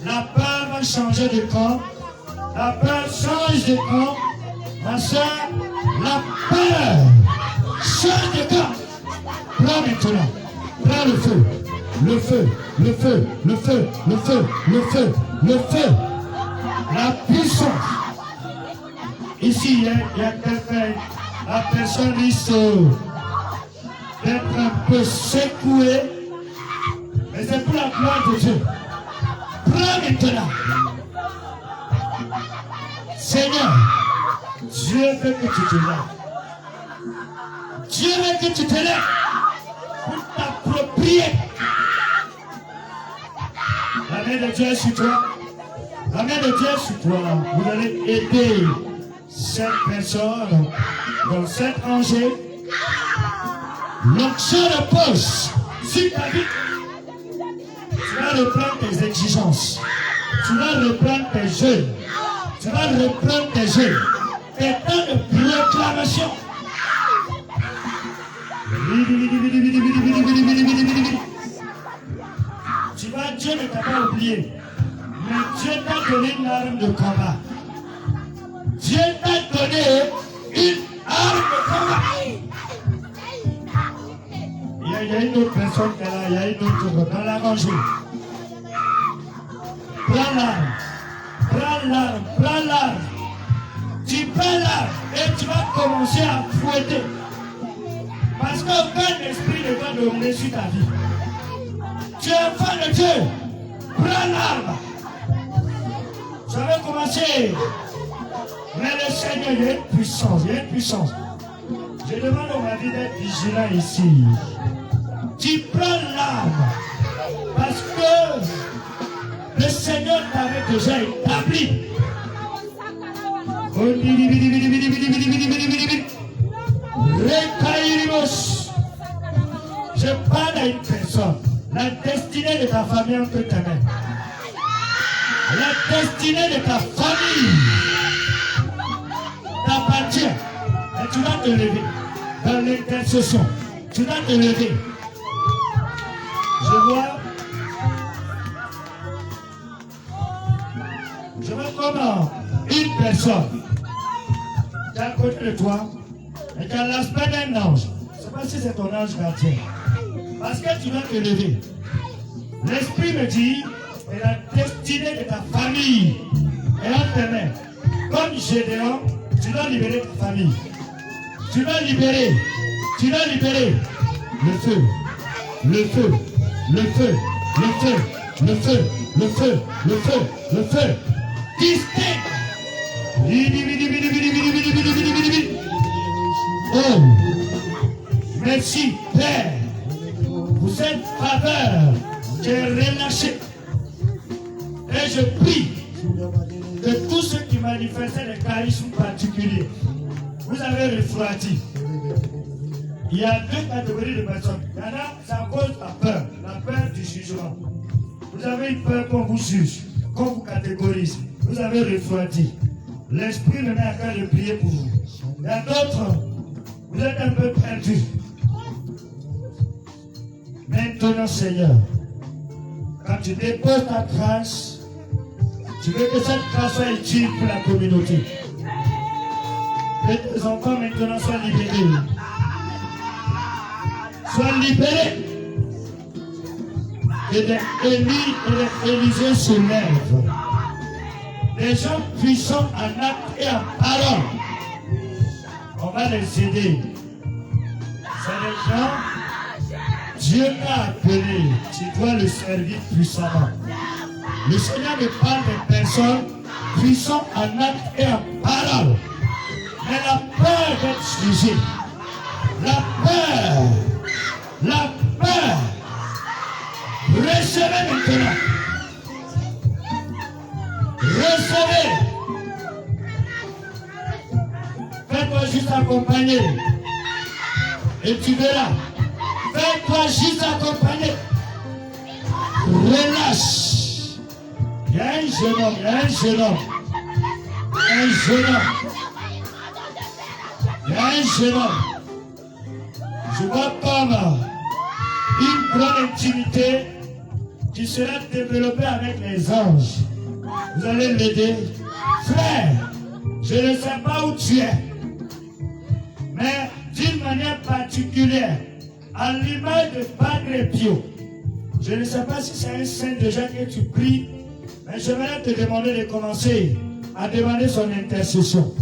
La peur va changer de camp. La peur change de camp. Ma soeur, la peur change de camp. Prends maintenant. Prends le feu. Le feu. Le feu. Le feu. Le feu. Le feu. Le feu. La puissance. Ici, il y a quelqu'un. La personne risque d'être un peu secouée. Mais c'est pour la gloire de Dieu. Prends maintenant. Seigneur, Dieu veut que tu te lèves. Dieu veut que tu te lèves pour t'approprier. La main de Dieu est sur toi. La main de Dieu est sur toi. Vous allez aider cette personne dans cette rangée. L'onction repose sur ta vie. Tu vas reprendre tes exigences. Tu vas reprendre tes jeûnes. Tu vas reprendre tes jeûnes. Tes temps de proclamation. Tu vois, Dieu ne t'a pas oublié. Mais Dieu t'a donné une arme de combat. Dieu t'a donné une arme de combat. Il y a une autre personne qui est là, il y a une autre dans la rangée. Prends l'arme. Prends l'arme. Prends l'arme. Tu prends l'arme et tu vas commencer à fouetter. Parce qu'aucun esprit ne va dominer sur ta vie. Tu es enfant de Dieu. Prends l'arme. Ça va commencer. Mais le Seigneur, il y a une puissance. Il y a une puissance. Je demande à ma vie d'être vigilant ici. Tu prends l'arme. Parce que le Seigneur t'avait déjà établi. Je parle à une personne. La destinée de ta famille entre tes mains. La destinée de ta famille t'appartient. Et tu vas te lever dans l'intercession. Tu vas te lever. Je vois comment une personne qui est à côté de toi et qui a l'aspect d'un ange. Je ne sais pas si c'est ton ange gardien. Parce que tu vas te lever. L'esprit me dit que la destinée de ta famille est entre tes mains. Comme Gédéon, tu dois libérer ta famille. Tu dois libérer. Tu dois libérer. Le feu. Le feu. Le feu. Le feu. Le feu. Le feu. Le feu. Le feu. Distinct. Oh. Merci, Père. pour cette faveur qui est relâchée. Et je prie que tous ceux qui manifestaient des charismes particuliers, vous avez refroidi. Il y a deux catégories de personnes. Il y en a, c'est à cause de la peur du jugement. Vous avez une peur qu'on vous juge, qu'on vous catégorise. Vous avez refroidi. L'esprit me met à cœur de prier pour vous. Il y a d'autres, vous êtes un peu perdus. Maintenant, Seigneur, quand tu déposes ta grâce, tu veux que cette grâce soit utile pour la communauté. Que tes enfants maintenant soient libérés. Soient libérés. Et des Élie et des Élisée se lèvent. Des gens puissants en acte et en parole. On va les aider. C'est des gens, Dieu t'a appelé, tu dois le servir puissamment. Le Seigneur me parle des personnes puissantes en acte et en parole. Mais la peur d'être jugé, la peur, recevez maintenant. Recevez. Fais-toi juste accompagner. Et tu verras. Fais-toi juste accompagner. Relâche. Il y a un jeune homme, il y a un jeune homme. Un jeune homme. Il y a un jeune homme. Je vois comme une grande intimité qui sera développée avec les anges. Vous allez l'aider. Frère, je ne sais pas où tu es, mais d'une manière particulière, à l'image de Padre Pio, je ne sais pas si c'est un saint déjà que tu pries, mais je vais te demander de commencer à demander son intercession.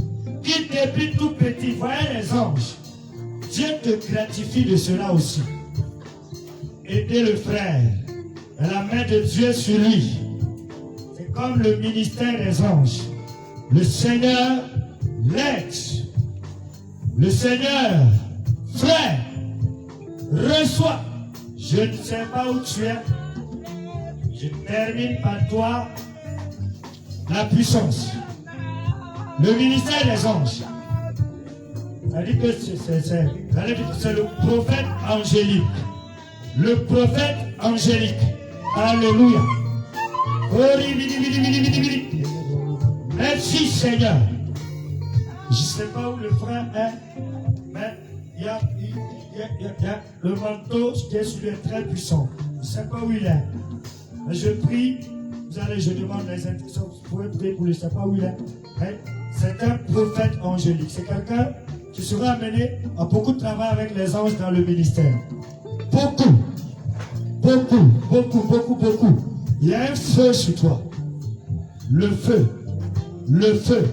Qui depuis tout petit, voyez les anges, Dieu te gratifie de cela aussi. Aidez le frère, et la main de Dieu sur lui. C'est comme le ministère des anges. Le Seigneur l'aide. Le Seigneur, frère, reçois. Je ne sais pas où tu es. Je termine par toi la puissance. Le ministère des anges. Ça dit que c'est le prophète angélique. Le prophète angélique. Alléluia. Merci Seigneur. Je ne sais pas où le frère est, mais il y a le manteau qui est sur lui est très puissant. Je ne sais pas où il est. Mais je prie, je demande les intentions, vous pouvez prier pour lui, je ne sais pas où il est. C'est un prophète angélique. C'est quelqu'un qui sera amené à beaucoup de travail avec les anges dans le ministère. Beaucoup. Il y a un feu sur toi. Le feu de Dieu.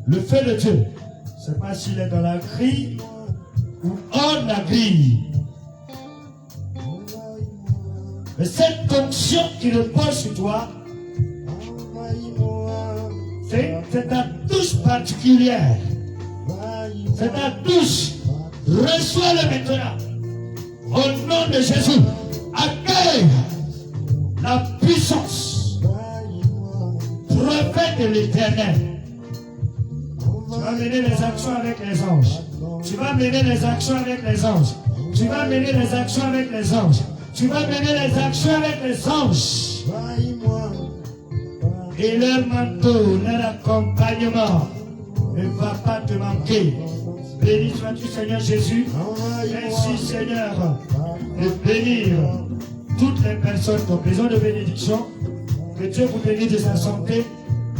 Je ne sais pas s'il est dans la grille ou hors la grille. Mais cette onction qui repose sur toi, c'est ta touche particulière. C'est ta touche. Reçois-le maintenant. Au nom de Jésus, accueille la puissance. Prophète de l'Éternel. Tu vas mener les actions avec les anges. Tu vas mener les actions avec les anges. Tu vas mener les actions avec les anges. Tu vas mener les actions avec les anges. Et leur manteau, leur accompagnement ne va pas te manquer. Béni sois-tu Seigneur Jésus. Merci Seigneur de bénir toutes les personnes qui ont besoin de bénédiction. Que Dieu vous bénisse de sa santé.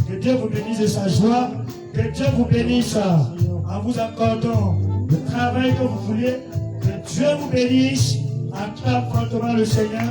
Que Dieu vous bénisse de sa joie. Que Dieu vous bénisse en vous accordant le travail que vous voulez. Que Dieu vous bénisse. Acclame fortement le Seigneur.